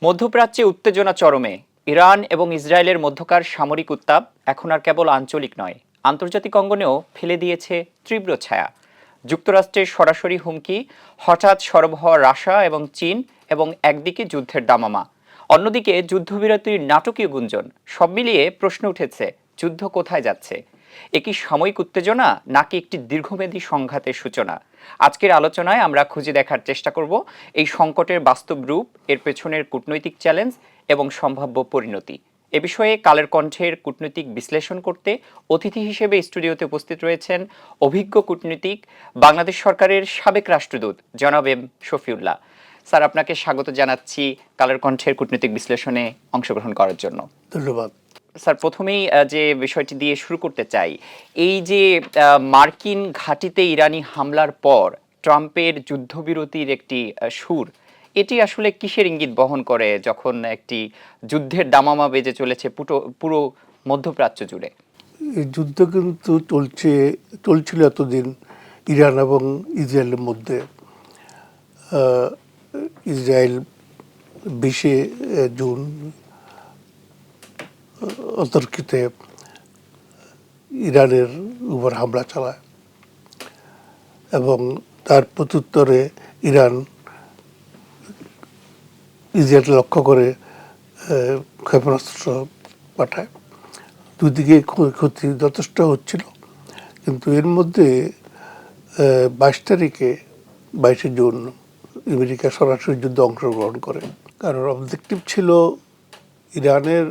মধ্যপ্রাচ্যে উত্তেজনা চরমে। ইরান এবং ইসরায়েলের মধ্যকার সামরিক উত্তাপ এখন আর কেবল আঞ্চলিক নয়, আন্তর্জাতিক অঙ্গনেও ফেলে দিয়েছে তীব্র ছায়া। যুক্তরাষ্ট্রের সরাসরি হুমকি, হঠাৎ সরব হওয়া রাশিয়া এবং চীন, এবং একদিকে যুদ্ধের দামামা, অন্যদিকে যুদ্ধবিরতির নাটকীয় গুঞ্জন, সব মিলিয়ে প্রশ্ন উঠেছে, যুদ্ধ কোথায় যাচ্ছে? একই সাময়িক উত্তেজনা নাকি একটি দীর্ঘমেয়াদী সংঘাতের সূচনা? আজকের আলোচনায় আমরা খুঁজে দেখার চেষ্টা করব এই সংকটের বাস্তব রূপ, এর পেছনের কূটনৈতিক চ্যালেঞ্জ এবং সম্ভাব্য পরিণতি। এ বিষয়ে কালের কণ্ঠের কূটনৈতিক বিশ্লেষণ করতে অতিথি হিসেবে স্টুডিওতে উপস্থিত রয়েছেন অভিজ্ঞ কূটনীতিক, বাংলাদেশ সরকারের সাবেক রাষ্ট্রদূত জনাব এম শফিউল্লাহ। স্যার, আপনাকে স্বাগত জানাচ্ছি কালের কণ্ঠের কূটনৈতিক বিশ্লেষণে অংশগ্রহণ করার জন্য। ধন্যবাদ। স্যার, প্রথমেই যে বিষয়টি দিয়ে শুরু করতে চাই, এই যে মার্কিন ঘাঁটিতে ইরানি হামলার পর ট্রাম্পের যুদ্ধবিরতির একটি সুর, এটি আসলে কিসের ইঙ্গিত বহন করে যখন একটি যুদ্ধের দামামা বেজে চলেছে পুরো মধ্যপ্রাচ্য জুড়ে? এই যুদ্ধ কিন্তু চলছিল এতদিন ইরান এবং ইসরায়েলের মধ্যে। ইসরায়েল 20 জুন অতর্কিতে ইরানের উপর হামলা চালায় এবং তার প্রত্যুত্তরে ইরান ইসরায়েল লক্ষ্য করে ক্ষেপণাস্ত্র পাঠায়। দুদিকে ক্ষতি যথেষ্ট হচ্ছিল, কিন্তু এর মধ্যে 22 জুন আমেরিকা সরাসরি যুদ্ধে অংশগ্রহণ করে। কারণ অবজেক্টিভ ছিল ইরানের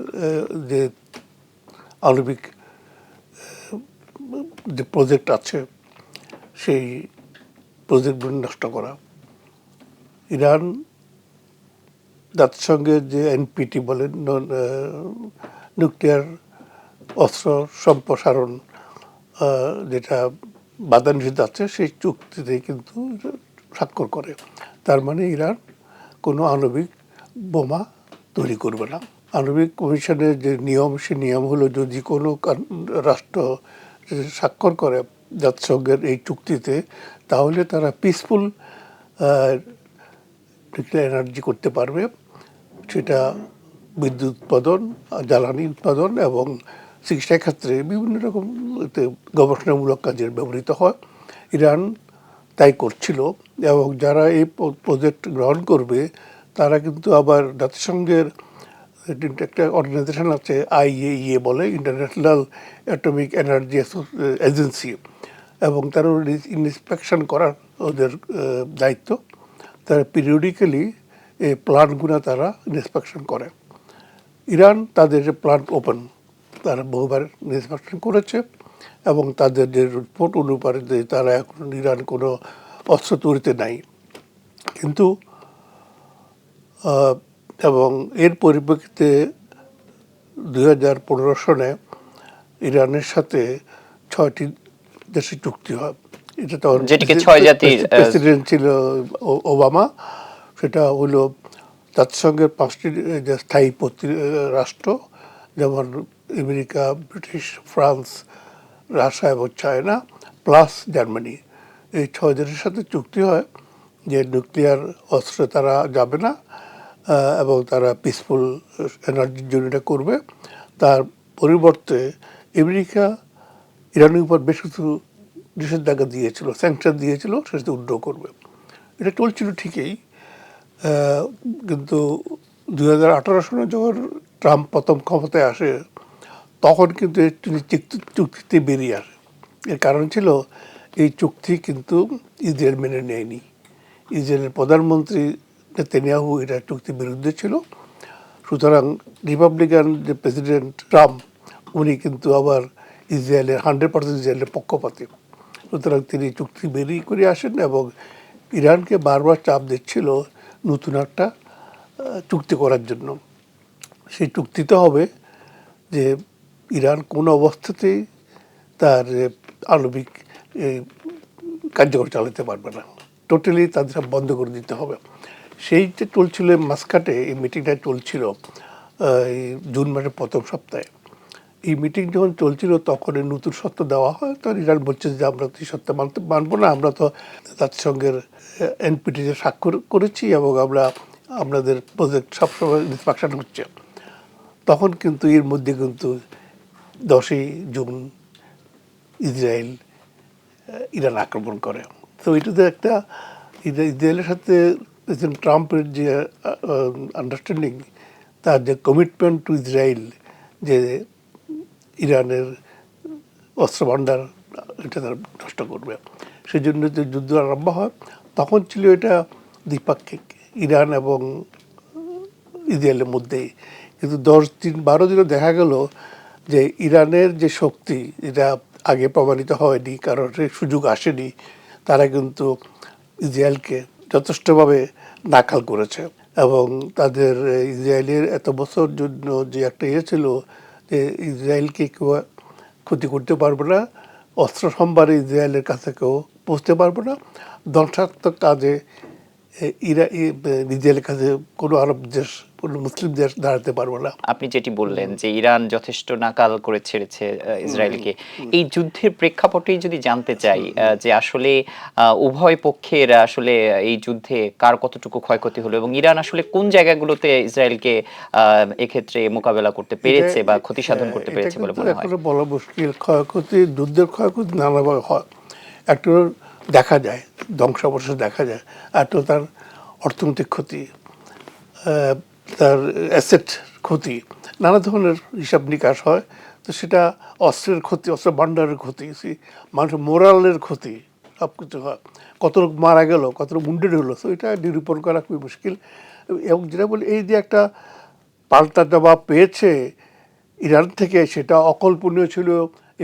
যে আণবিক যে প্রজেক্ট আছে সেই প্রজেক্টগুলো নষ্ট করা। ইরান জাতিসংঘের যে এনপিটি বলেন, নিউক্লিয়ার অস্ত্র সম্প্রসারণ, যেটা বাধা নিষেধ আছে, সেই চুক্তিতে কিন্তু স্বাক্ষর করে। তার মানে ইরান কোনো আণবিক বোমা তৈরি করবে না। আণবিক কমিশনের যে নিয়ম, সে নিয়ম হলো যদি কোনো রাষ্ট্র স্বাক্ষর করে জাতিসংঘের এই চুক্তিতে, তাহলে তারা পিসফুল নিউক্লিয়ার এনার্জি করতে পারবে। সেটা বিদ্যুৎ উৎপাদন, জ্বালানি উৎপাদন এবং চিকিৎসা ক্ষেত্রে বিভিন্ন রকম গবেষণামূলক কাজে ব্যবহৃত হয়। ইরান তাই করছিল, এবং যারা এই প্রজেক্ট গ্রহণ করবে তারা কিন্তু আবার জাতিসংঘের একটা অর্গানাইজেশন আছে, IAEA বলে, ইন্টারন্যাশনাল অ্যাটমিক এনার্জি এজেন্সি, এবং তারা ইন্সপেকশন করার ওদের দায়িত্ব। তারা পিরিয়ডিক্যালি এই প্ল্যান্টগুলো তারা ইন্সপেকশন করে। ইরান তাদের যে প্ল্যান্ট ওপেন, তারা বহুবার ইন্সপেকশন করেছে, এবং তাদের যে রিপোর্ট অনুপাতে তারা এখন ইরান কোনো অস্ত্র তৈরিতে নাই। কিন্তু এবং এর পরিপ্রেক্ষিতে 2015 সনে ইরানের সাথে 6টি দেশের চুক্তি হয়। এটা তখন প্রেসিডেন্ট ছিল ওবামা। সেটা হলো জাতিসংঘের 5টি যে স্থায়ী রাষ্ট্র, যেমন আমেরিকা, ব্রিটিশ, ফ্রান্স, রাশিয়া এবং চায়না, প্লাস জার্মানি। এই 6 দেশের সাথে চুক্তি হয় যে নিউক্লিয়ার অস্ত্রে তারা যাবে না, এবং তারা পিসফুল এনার্জির জন্য এটা করবে। তার পরিবর্তে আমেরিকা ইরানের উপর বেশ কিছু নিষেধাজ্ঞা দিয়েছিল, স্যাংশন দিয়েছিল, সেটা উইথড্র করবে। এটা চলছিল ঠিকই, কিন্তু 2018 সনে যখন ট্রাম্প প্রথম ক্ষমতায় আসে, তখন কিন্তু তিনি চুক্তিতে বেরিয়ে আসে। এর কারণ ছিল এই চুক্তি কিন্তু ইসরায়েল মেনে নেয়নি। ইসরায়েলের প্রধানমন্ত্রী নেতানিয়াহু এটা চুক্তির বিরুদ্ধে ছিল। সুতরাং রিপাবলিকান যে প্রেসিডেন্ট ট্রাম্প, উনি কিন্তু আবার ইসরায়েলের 100% ইসরায়েলের পক্ষপাতী। সুতরাং তিনি চুক্তি বেরিয়ে করে আসেন এবং ইরানকে বারবার চাপ দিচ্ছিল নতুন একটা চুক্তি করার জন্য। সেই চুক্তিতে হবে যে ইরান কোনো অবস্থাতেই তার আণবিক কার্যক্রম চালাতে পারবে না, টোটালি তাদের বন্ধ করে দিতে হবে। সেই যে চলছিল মাঝখানে, এই মিটিংটা চলছিল এই জুন মাসের প্রথম সপ্তাহে। এই মিটিং যখন চলছিল তখন এই নতুন সত্য দেওয়া হয়, তখন ইরান বলছে যে আমরা তো এই সত্য মানবো না, আমরা তো জাতিসংঘের এনপিটিতে স্বাক্ষর করেছি এবং আমরা আপনাদের প্রজেক্ট সবসময় ইন্সপেকশন হচ্ছে, তখন কিন্তু এর মধ্যে কিন্তু 10ই জুন ইসরায়েল ইরান আক্রমণ করে। তো এটাতে একটা ইসরায়েলের সাথে প্রেসিডেন্ট ট্রাম্পের যে আন্ডারস্ট্যান্ডিং, তার যে কমিটমেন্ট টু ইসরায়েল, যে ইরানের অস্ত্র ভাণ্ডার এটা তারা নষ্ট করবে, সেই জন্য যে যুদ্ধ আরম্ভ হয়, তখন ছিল এটা দ্বিপাক্ষিক, ইরান এবং ইসরায়েলের মধ্যেই। কিন্তু 10 দিন 12 দিনও দেখা গেল যে ইরানের যে শক্তি, এটা আগে প্রমাণিত হয়নি, কারণ সেই সুযোগ আসেনি। তারা কিন্তু ইসরায়েলকে যথেষ্টভাবে নাকাল করেছে, এবং তাদের ইসরায়েলের এত বছর জন্য যে একটা ইয়ে ছিল যে ইসরায়েলকে কেউ ক্ষতি করতে পারবে না, অস্ত্র সম্ভারে ইসরায়েলের কাছে কেউ পৌঁছতে পারবে না, ধ্বংসাত্মক কাজে ইসরায়েলের কাছে কোনো আরব দেশ, কোনো মুসলিম দেশ দাঁড়াতে পারবে না। আপনি যেটি বললেন যে ইরান যথেষ্ট নাকাল করে ছেড়েছে ইসরায়েলকে, এই যুদ্ধের প্রেক্ষাপটেই যদি জানতে চাই যে আসলে উভয় পক্ষের আসলে এই যুদ্ধে কার কতটুকু ক্ষয়ক্ষতি হলো এবং ইরান আসলে কোন জায়গাগুলোতে ইসরায়েলকে এক্ষেত্রে মোকাবেলা করতে পেরেছে বা ক্ষতি সাধন করতে পেরেছে বলে মনে হয়? এখনো বলা মুশকিল। ক্ষয়ক্ষতি, যুদ্ধের ক্ষয়ক্ষতি নানাভাবে হয়। একটু দেখা যায় ধ্বংসাবশেষ দেখা যায়, একটু তার অর্থনৈতিক ক্ষতি, তার অ্যাসেট ক্ষতি, নানা ধরনের হিসাব নিকাশ হয়। তো সেটা অস্ত্রের ক্ষতি, অস্ত্র ভাণ্ডারের ক্ষতি, মানুষের মোরালের ক্ষতি, সব কিছু হয়। কত লোক মারা গেল, কত লোক উন্ডেড হলো, তো এটা নিরূপণ করা খুবই মুশকিল। এবং যেটা বলি, এই যে একটা পাল্টা জবাব পেয়েছে ইরান থেকে, সেটা অকল্পনীয় ছিল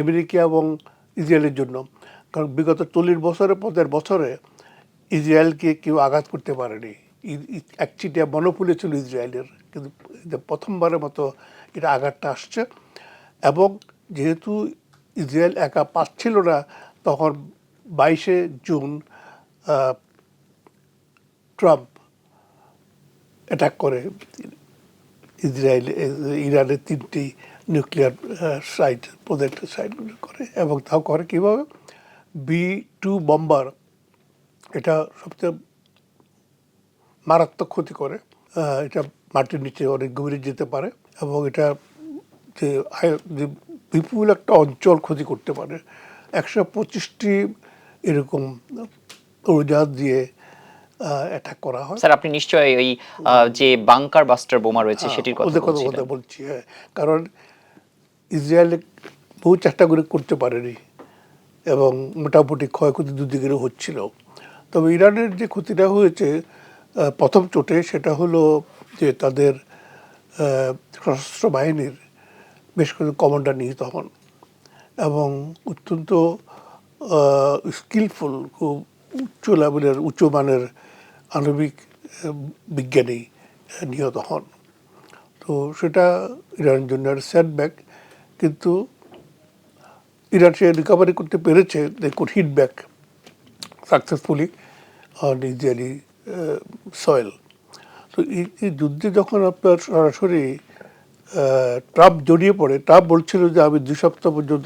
আমেরিকা এবং ইসরায়েলের জন্য। কারণ বিগত 40 বছরের পরের বছরে ইসরায়েলকে কেউ আঘাত করতে পারেনি। একচিটিয়া মনোপলি ছিল ইসরায়েলের, কিন্তু প্রথমবারের মতো এটা আঘাতটা আসছে। এবং যেহেতু ইসরায়েল একা পাচ্ছিল না, তখন 22শে জুন ট্রাম্প অ্যাটাক করে ইরানের 3টি নিউক্লিয়ার সাইট, প্রজেক্টের সাইটগুলো করে। এবং তাও করে কীভাবে? B-2 বম্বার, এটা সবচেয়ে মারাত্মক ক্ষতি করে। এটা মাটির নিচে অনেক গভীরে যেতে পারে, এবং এটা যে বিপুল একটা অঞ্চল ক্ষতি করতে পারে। 125টি এরকম উড়োজাহাজ দিয়ে অ্যাটাক করা হয়। স্যার, আপনি নিশ্চয়ই ওই যে বাংকার বাস্টার বোমা রয়েছে সেটির কথা ওদের বলছিলেন। কথা বলছি, হ্যাঁ। কারণ ইসরায়েল বহু চেষ্টা করে করতে পারেনি, এবং মোটামুটি ক্ষয়ক্ষতি দুদিকেরও হচ্ছিল। তবে ইরানের যে ক্ষতিটা হয়েছে প্রথম চোটে, সেটা হলো যে তাদের সশস্ত্র বাহিনীর বেশ কিছু কমান্ডার নিহত হন, এবং অত্যন্ত স্কিলফুল, খুব উচ্চ লেভেলের, উচ্চমানের আণবিক বিজ্ঞানী নিহত হন। তো সেটা ইরানের জন্য একটা সেটব্যাক, কিন্তু ইরান সে রিকভারি করতে পেরেছে, they could hit back successfully on Israeli soil. তো এই যুদ্ধে যখন আপনার সরাসরি ট্রাম্প জড়িয়ে পড়ে, ট্রাম্প বলছিল যে আমি 2 সপ্তাহ পর্যন্ত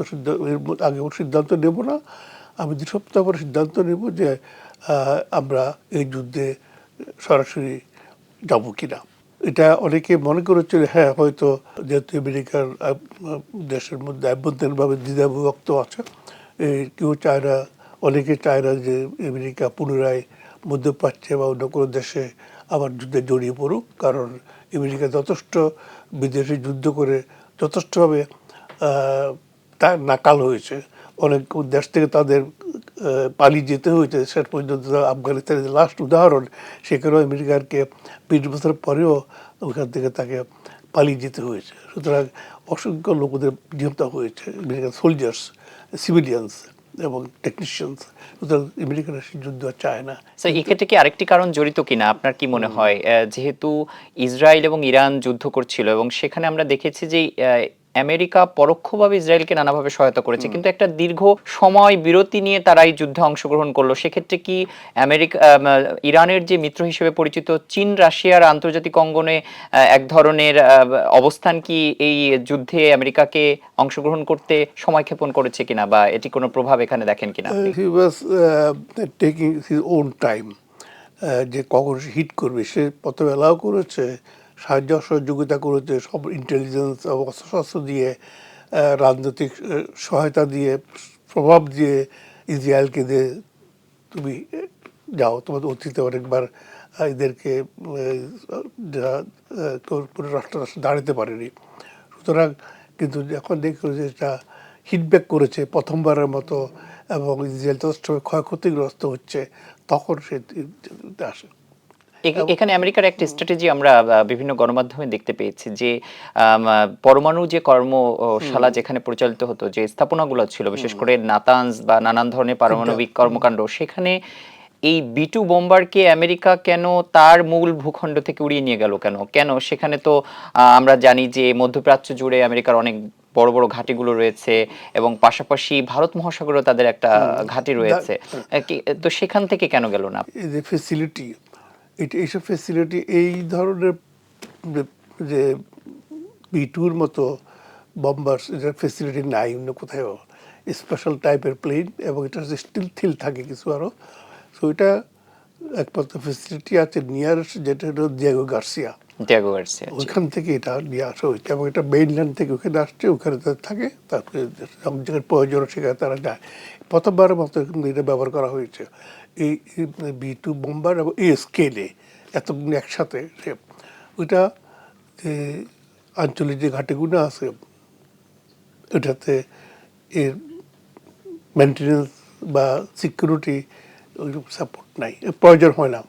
এর আগে সিদ্ধান্ত নেব না, আমি 2 সপ্তাহ পরে সিদ্ধান্ত নেব যে আমরা এই যুদ্ধে সরাসরি যাবো কিনা। এটা অনেকে মনে করেছিল, হ্যাঁ হয়তো যেহেতু আমেরিকার দেশের মধ্যে আভ্যন্তরীণভাবে দ্বিধাবিভক্ত আছে, কেউ চায় না, অনেকে চায় না যে আমেরিকা পুনরায় মধ্যপ্রাচ্যে বা অন্য কোনো দেশে আবার যুদ্ধে জড়িয়ে পড়ুক, কারণ আমেরিকা যথেষ্ট বিদেশে যুদ্ধ করে যথেষ্টভাবে তা নাকাল হয়েছে। অনেক দেশ থেকে তাদের পালিয়ে যেতে হয়েছে। শেষ পর্যন্ত আফগানিস্তানের লাস্ট উদাহরণ, সেখানেও আমেরিকাকে 20 বছর পরেও ওখান থেকে তাকে পালিয়ে যেতে হয়েছে। সুতরাং অসংখ্য লোকদের নিহত হয়েছে, আমেরিকান সোলজার্স, সিভিলিয়ানস এবং টেকনিশিয়ানস। সুতরাং আমেরিকার যুদ্ধ চায় না। স্যার, এক্ষেত্রে কি আরেকটি কারণ জড়িত কিনা আপনার কি মনে হয়? যেহেতু ইসরায়েল এবং ইরান যুদ্ধ করছিল এবং সেখানে আমরা দেখেছি যে আমেরিকা পরোক্ষভাবে ইসরায়েলকে নানাভাবে সহায়তা করেছে, কিন্তু একটা দীর্ঘ সময় বিরতি নিয়ে তারা এই যুদ্ধে অংশগ্রহণ করলো। সেক্ষেত্রে কি আমেরিকা ইরানের যে মিত্র হিসেবে পরিচিত চীন রাশিয়ার আন্তর্জাতিক অঙ্গনে এক ধরনের অবস্থান কি এই যুদ্ধে আমেরিকাকে অংশগ্রহণ করতে সময় ক্ষেপণ করেছে কিনা, বা এটি কোনো প্রভাব এখানে দেখেন কিনা আপনি? He was taking his own time, যে কখন হিট করবে সে প্রথমে অ্যালাউ করেছে, সাহায্য সহযোগিতা করেছে, সব ইন্টেলিজেন্স অস্ত্রশস্ত্র দিয়ে, রাজনৈতিক সহায়তা দিয়ে, প্রভাব দিয়ে ইসরায়েলকে দিয়ে তুমি যাও, তোমাদের অতীতে অনেকবার এদেরকে কোনো রাষ্ট্র দাঁড়াতে পারেনি। সুতরাং কিন্তু যখন দেখলো যে এটা হিটব্যাক করেছে প্রথমবারের মতো এবং ইসরায়েল যথেষ্ট ক্ষয়ক্ষতিগ্রস্ত হচ্ছে, তখন সে আসে। এখানে আমেরিকার একটা স্ট্র্যাটেজি আমরা বিভিন্ন গণমাধ্যমে দেখতে পেয়েছি যে পরমাণু যে কর্মশালা যেখানে পরিচালিত হতো, যে স্থাপনাগুলো ছিল বিশেষ করে নাতানজ বা নানান ধরনের পারমাণবিক কর্মকাণ্ড, সেখানে এই B2 বোম্বারকে আমেরিকা কেন তার মূল ভূখণ্ড থেকে উড়িয়ে নিয়ে গেল? কেন কেন সেখানে তো আমরা জানি যে মধ্যপ্রাচ্য জুড়ে আমেরিকার অনেক বড় বড় ঘাঁটিগুলো রয়েছে এবং পাশাপাশি ভারত মহাসাগরেও তাদের একটা ঘাঁটি রয়েছে। তো সেখান থেকে কেন গেল না? এই যে ফেসিলিটি, এইসব ফেসিলিটি এই ধরনের যে B2-র মতো বম্বার, এটার ফেসিলিটি নাই অন্য কোথাও। স্পেশাল টাইপের প্লেন এবং এটা স্টিল থিল থাকে কিছু আরও। সো এটা একমাত্র ফেসিলিটি আছে নিয়ারেস্ট, যেটা হলো দিয়েগো গার্সিয়া। ওইখান থেকে এটা নিয়ে আসা হয়েছে এবং এটা মেইনল্যান্ড থেকে ওখানে আসছে, ওখানে তাদের থাকে, তারপরে যেখানে প্রয়োজন সেখানে তারা যায়। প্রথমবারের মতো কিন্তু এটা ব্যবহার করা হয়েছে এই B2 বোম্বার এবং এই স্কেলে এতগুলো একসাথে। সে ওইটা যে আঞ্চলিক যে ঘাটিগুলো আছে ওটাতে এর মেনটেন্যান্স বা সিকিউরিটি ওইরকম সাপোর্ট নাই, প্রয়োজন হয় না।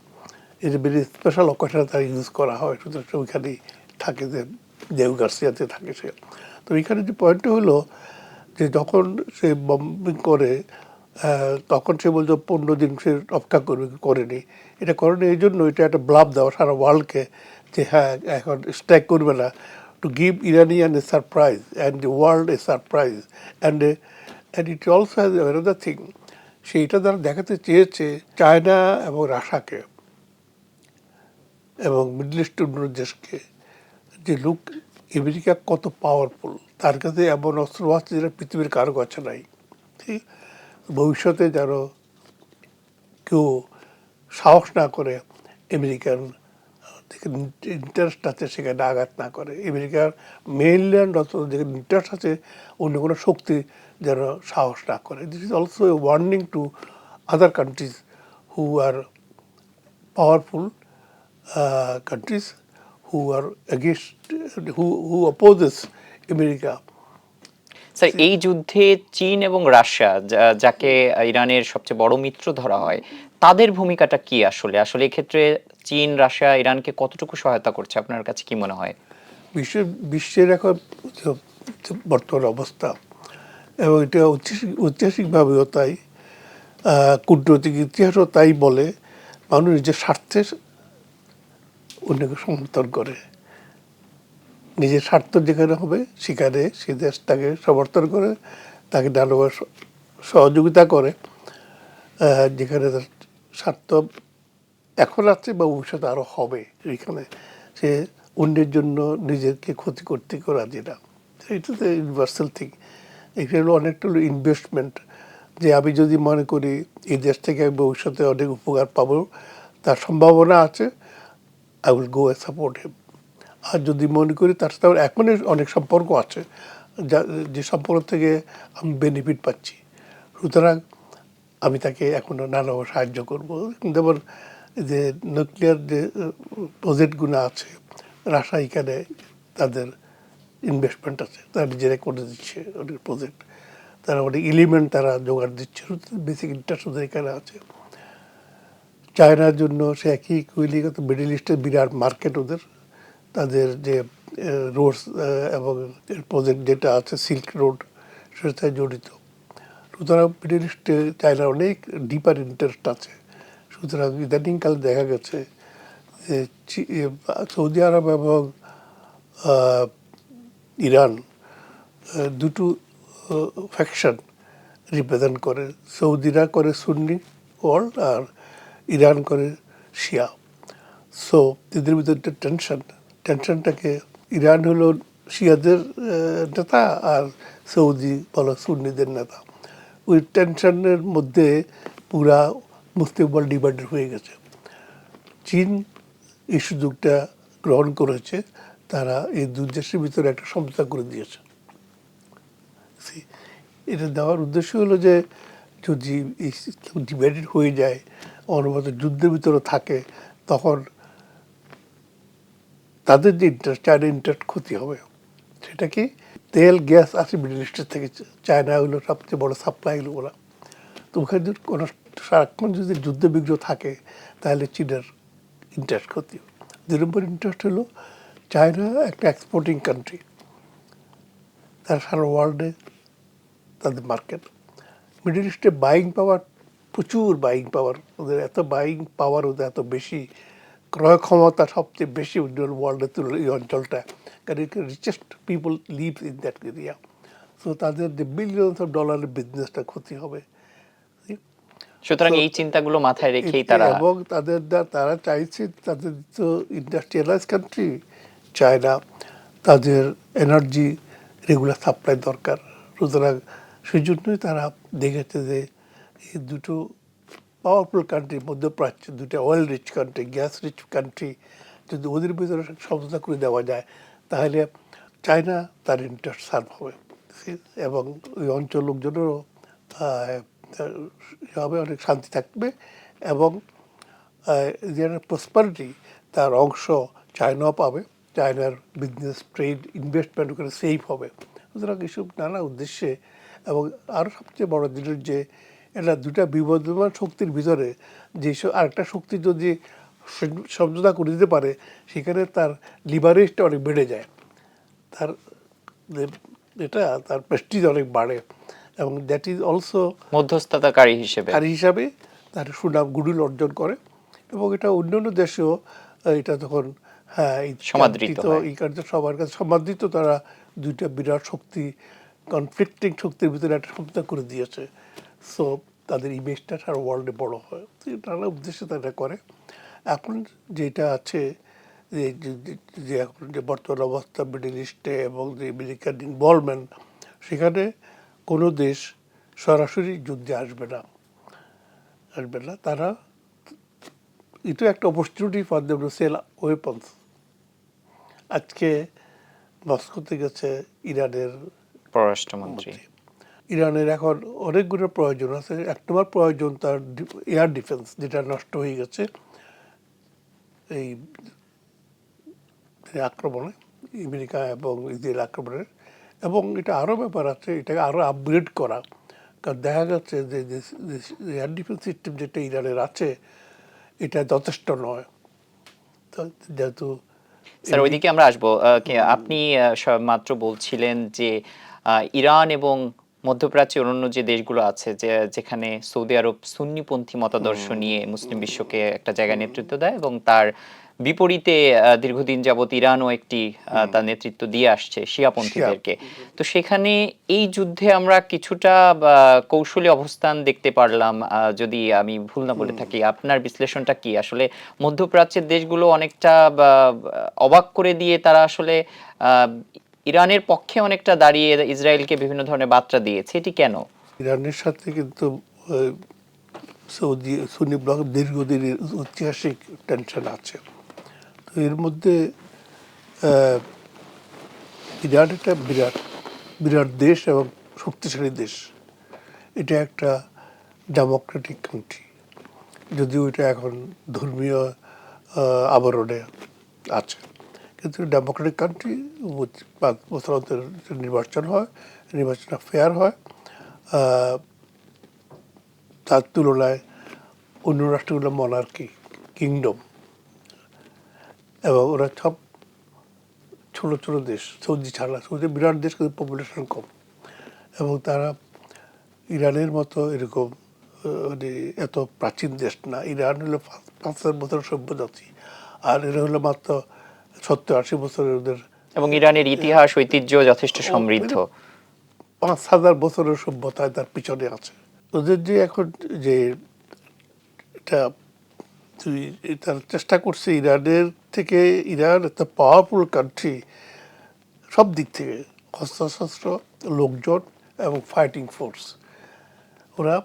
এই যে ভেরি স্পেশাল অকেশনে তারা ইউজ করা হয়, সুতরাং ওইখানেই থাকে, যে দেউ গার্সিয়াতে থাকে সে। তো এইখানে যে পয়েন্টটা হলো যে যখন সে বম্বিং করে তখন সে বলছে 15 দিন সে অপেক্ষা করবে, করেনি। এটা করেনি এই জন্য, এটা একটা ব্লাফ দেওয়া সারা ওয়ার্ল্ডকে যে হ্যাঁ এখন স্ট্রাইক করবে না, to give Iranian A surprise and the world A surprise and it also has another thing. সেইটা তারা দেখাতে চেয়েছে চায়না এবং রাশিয়াকে এবং মিডল ইস্ট অন্য দেশকে, যে লোক আমেরিকা কত পাওয়ারফুল, তার কাছে এমন অস্ত্র আছে যেটা পৃথিবীর কারো কাছে নাই। ঠিক, ভবিষ্যতে যেন কেউ সাহস না করে আমেরিকান ইন্টারেস্ট আছে সেখানে আঘাত না করে, আমেরিকার মেইনল্যান্ড অথবা যেখানে ইন্টারেস্ট আছে অন্য কোনো শক্তি যেন সাহস না করে। This is also a warning to other countries who are powerful countries who are against, who opposes America. Sir, এই যুদ্ধে চীন এবং রাশিয়া, যাকে ইরানের সবচেয়ে বড় মিত্র ধরা হয়, তাদের ভূমিকাটা কি আসলে? আসলে এক্ষেত্রে চীন, রাশিয়া ইরানকে কতটুকু সহায়তা করছে আপনার কাছে কি মনে হয়? বিশ্বের এখন বর্তমান অবস্থা এবং এটা ঐতিহাসিকভাবেও তাই, কূটনৈতিক ইতিহাসও তাই বলে, মানুষ নিজের স্বার্থে অন্যকে সমর্থন করে। নিজের স্বার্থ যেখানে হবে সেখানে সে দেশটাকে সমর্থন করে, তাকে নানাভাবে সহযোগিতা করে, যেখানে তার স্বার্থ এখন আছে বা ভবিষ্যতে আরও হবে, এখানে সে অন্যের জন্য নিজেকে ক্ষতি করতে রাজি না। এটা তো ইউনিভার্সাল থিং। এখানে হলো অনেকটা হলো ইনভেস্টমেন্ট, যে আমি যদি মনে করি এই দেশ থেকে আমি ভবিষ্যতে অনেক উপকার পাবো, তার সম্ভাবনা আছে, I will go a support him. আর যদি মনে করি তার সাথে আমার এখনই অনেক সম্পর্ক আছে, যে সম্পর্ক থেকে আমি বেনিফিট পাচ্ছি, সুতরাং আমি তাকে এখনও নানাভাবে সাহায্য করবো। যেমন যে নিউক্লিয়ার যে প্রজেক্টগুলো আছে, রাশিয়া এখানে তাদের ইনভেস্টমেন্ট আছে, তারা নিজেরা করে দিচ্ছে অনেক প্রজেক্ট, তারা অনেক এলিমেন্ট তারা জোগাড় দিচ্ছে, বেসিক ইন্টারেস্ট ওদের এখানে আছে। চায়নার জন্য সে একই কুইলিগত মিডল ইস্টের বিরাট মার্কেট ওদের, তাদের যে রোডস এবং প্রজেক্ট যেটা আছে সিল্ক রোড, সেটার সাথে জড়িত। সুতরাং মিডল ইস্টে চায়নার অনেক ডিপার ইন্টারেস্ট আছে। সুতরাং ইদানিংকালে দেখা গেছে যে সৌদি আরব এবং ইরান দুটো ফ্যাকশন রিপ্রেজেন্ট করে। সৌদিরা করে সুন্নি ওয়ার্ল্ড আর ইরান করে শিয়া। সো এদের ভিতরে টেনশনটাকে, ইরান হলো শিয়াদের নেতা আর সৌদি বলো সুন্নিদের নেতা, ওই টেনশনের মধ্যে পুরা মুসলিম ওয়ার্ল্ড ডিভাইডেড হয়ে গেছে। চীন এই সুযোগটা গ্রহণ করেছে, তারা এই দুই দেশের ভিতরে একটা সমঝোতা করে দিয়েছে। এটা দেওয়ার উদ্দেশ্য হলো যে যদি ডিভাইডেড হয়ে যায়, অনবরত যুদ্ধের ভিতরে থাকে, তখন তাদের যে ইন্টারেস্ট, চায়না ইন্টারেস্ট ক্ষতি হবে। সেটা কি, তেল গ্যাস আসে মিডল ইস্টের থেকে, চায়না হলো সবচেয়ে বড় সাপ্লাই হলো ওরা। তো ওখানে যদি কোনো সারাক্ষণ যদি যুদ্ধ বিগ্রহ থাকে, তাহলে চীনের ইন্টারেস্ট ক্ষতি হবে। 2 নম্বর ইন্টারেস্ট হলো চায়না একটা এক্সপোর্টিং কান্ট্রি, তারা সারা ওয়ার্ল্ডে তাদের মার্কেট। মিডল ইস্টে বাইং পাওয়ার, প্রচুর বাইং পাওয়ার, ওদের এত বাইং পাওয়ার, ওদের এত বেশি ক্রয় ক্ষমতা, সবচেয়ে বেশি ওয়ার্ল্ডের তুলনায় এই অঞ্চলটা, কারণ richest people live in that area. So তাদের যে বিলিয়নস অফ ডলারের বিজনেসটা ক্ষতি হবে। সুতরাং So, এই চিন্তাগুলো মাথায় রেখেই তারা এবং তারা চাইছে, তাদের তো ইন্ডাস্ট্রিয়ালাইজ কান্ট্রি চায়না, তাদের এনার্জি রেগুলার সাপ্লাই দরকার। সুতরাং সেই জন্যই তারা দেখেছে যে এই দুটো পাওয়ারফুল কান্ট্রি, মধ্যপ্রাচ্য দুটো oil rich country, gas rich country, যদি ওদের ভিতরে সমঝোতা করে দেওয়া যায়, তাহলে চায়না তার ইন্টারেস্ট সার্ভ হবে এবং ওই অঞ্চল লোকজনেরও হবে, অনেক শান্তি থাকবে এবং যে প্রসপারিটি, তার অংশ চায়নাও পাবে, চায়নার বিজনেস, ট্রেড, ইনভেস্টমেন্ট ওখানে সেফ হবে। সুতরাং এসব নানা উদ্দেশ্যে, এবং আরও সবচেয়ে বড় জিনিস যে এটা দুটা বিবদমান শক্তির ভিতরে যেসব আরেকটা শক্তি যদি সমঝোতা করে দিতে পারে, সেখানে তার লিভারেজটা অনেক বেড়ে যায়, তার এটা তার প্রেস্টিজ অনেক বাড়ে, এবং দ্যাট ইজ অলসো মধ্যস্থতাকারী হিসেবে তার হিসাবে তার সুনাম গুডউইল অর্জন করে। এবং এটা অন্যান্য দেশেও এটা তখন, হ্যাঁ, সমাদৃত হয়। এই কার্য সবার কাছে সমাদৃত, তারা দুইটা বিরাট শক্তি, কনফ্লিক্টিং শক্তির ভিতরে একটা সমঝোতা করে দিয়েছে। সো তাদের ইমেজটা সারা ওয়ার্ল্ডে বড় হয়, তো নানা উদ্দেশ্যে তারা করে। এখন যেটা আছে যে এখন যে বর্তমান অবস্থা মিডল ইস্টে এবং যে আমেরিকান ইনভলভমেন্ট, সেখানে কোনো দেশ সরাসরি যুদ্ধে আসবে না। তারা, এটা একটা opportunity for them to sell weapons. আজকে মস্কোতে গেছে ইরানের পররাষ্ট্রমন্ত্রী। ইরানের এখন অনেকগুলো প্রয়োজন আছে। 1 নম্বর প্রয়োজন তার এয়ার ডিফেন্স, যেটা নষ্ট হয়ে গেছে এই আক্রমণে, আমেরিকা এবং ইসরায়েল আক্রমণের। এবং এটা আরও ব্যাপার আছে, এটাকে আরও আপগ্রেড করা, কারণ দেখা যাচ্ছে যে এয়ার ডিফেন্স সিস্টেম যেটা ইরানের আছে, এটা যথেষ্ট নয়। তো যেহেতু স্যার ওইদিকে আমরা আসবো। আপনি মাত্র বলছিলেন যে ইরান এবং মধ্যপ্রাচ্যের অন্যান্য যে দেশগুলো আছে, যেখানে সৌদি আরব সুন্নিপন্থী মতাদর্শ নিয়ে মুসলিম বিশ্বকে একটা জায়গায় নেতৃত্ব দেয়, এবং তার বিপরীতে দীর্ঘদিন যাবৎ ইরানও একটি তার নেতৃত্ব দিয়ে আসছে শিয়াপন্থীদেরকে। তো সেখানে এই যুদ্ধে আমরা কিছুটা কৌশলী অবস্থান দেখতে পারলাম, যদি আমি ভুল না বলে থাকি। আপনার বিশ্লেষণটা কি? আসলে মধ্যপ্রাচ্যের দেশগুলো অনেকটা অবাক করে দিয়ে তারা আসলে ইরানের পক্ষে অনেকটা দাঁড়িয়ে ইসরায়েলকে বিভিন্ন ধরনের বার্তা দিয়েছে, এটি কেন? ইরানের সাথে কিন্তু সৌদি সুন্নি ব্লক দীর্ঘদিনের ঐতিহাসিক টেনশন আছে। তো এর মধ্যে ইরান একটা বিরাট বিরাট দেশ এবং শক্তিশালী দেশ। এটা একটা ডেমোক্রেটিক কান্ট্রি, যদিও এটা এখন ধর্মীয় আবরণে আছে, কিন্তু ডেমোক্রেটিক কান্ট্রি, 5 বছর অন্তর নির্বাচন হয়, নির্বাচনটা ফেয়ার হয়। তার তুলনায় অন্য রাষ্ট্রগুলো মনার্কি, কিংডম, এবং ওরা সব ছোটো ছোটো দেশ, সৌদি ছাড়া। সৌদি বিরাট দেশ, কিন্তু পপুলেশন কম, এবং তারা ইরানের মতো এরকম মানে এত প্রাচীন দেশ না। ইরান হলো 5,000 বছর সভ্য জাতি, আর এরা হলো মাত্র 70-80 বছরের ওদের। এবং ইরানের ইতিহাস ঐতিহ্য যথেষ্ট সমৃদ্ধ। 5,000 বছরের সভ্যতায় তার পিছনে আছে। ওদের যে এখন যে এটা তার চেষ্টা করছে ইরানের থেকে, ইরান একটা পাওয়ারফুল কান্ট্রি সব দিক থেকে, অস্ত্রশস্ত্র, লোকজন এবং ফাইটিং ফোর্স। ওরা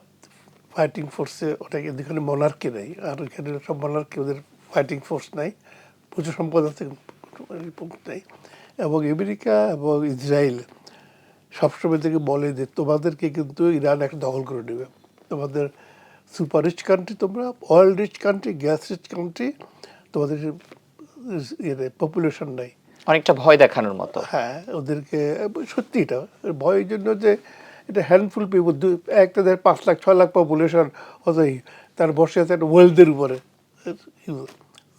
ফাইটিং ফোর্সে অনেক, এখানে মনার্কি নেই, আর এখানে সব মনার্কি ওদের ফাইটিং ফোর্স নাই, প্রচুর সম্পদ আছে, নেই। এবং আমেরিকা এবং ইসরায়েল সবসময় থেকে বলে যে তোমাদেরকে কিন্তু ইরান একটা দখল করে নেবে, তোমাদের সুপার রিচ কান্ট্রি, তোমরা oil rich country, gas rich country, তোমাদের পপুলেশন নাই। অনেকটা ভয় দেখানোর মতো। হ্যাঁ, ওদেরকে সত্যি এটা ভয়ের জন্য যে এটা হ্যান্ডফুল পিপল, একটা 5 লাখ 6 লাখ পপুলেশন, অতই তার বসে আছে একটা ওয়েলথের উপরে।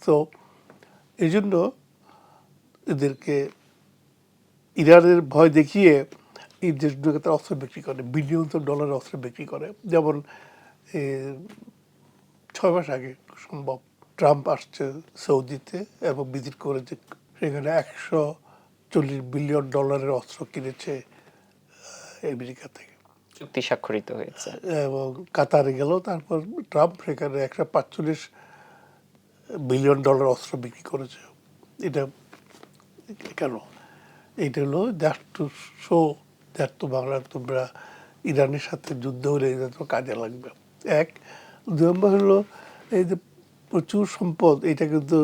সো এই জন্য এদেরকে ইরানের ভয় দেখিয়ে এই দেশগুলোকে তারা অস্ত্র বিক্রি করে, বিলিয়ন ডলারের অস্ত্র বিক্রি করে। যেমন 6 মাস আগে সম্ভব ট্রাম্প আসছে সৌদিতে এবং ভিজিট করেছে, সেখানে $140 বিলিয়ন অস্ত্র কিনেছে আমেরিকা থেকে, চুক্তি স্বাক্ষরিত হয়েছে। এবং কাতারে গেল। তারপর ট্রাম্প সেখানে $145 বিলিয়ন অস্ত্র বিক্রি করেছে। এটা কেন? এইটা হলো জাস্ট টু শো দ্যাট তোমরা ইরানের সাথে যুদ্ধ হলে এটা তো কাজে লাগবে। এক, 2 নম্বর হলো এই যে প্রচুর সম্পদ, এটা কিন্তু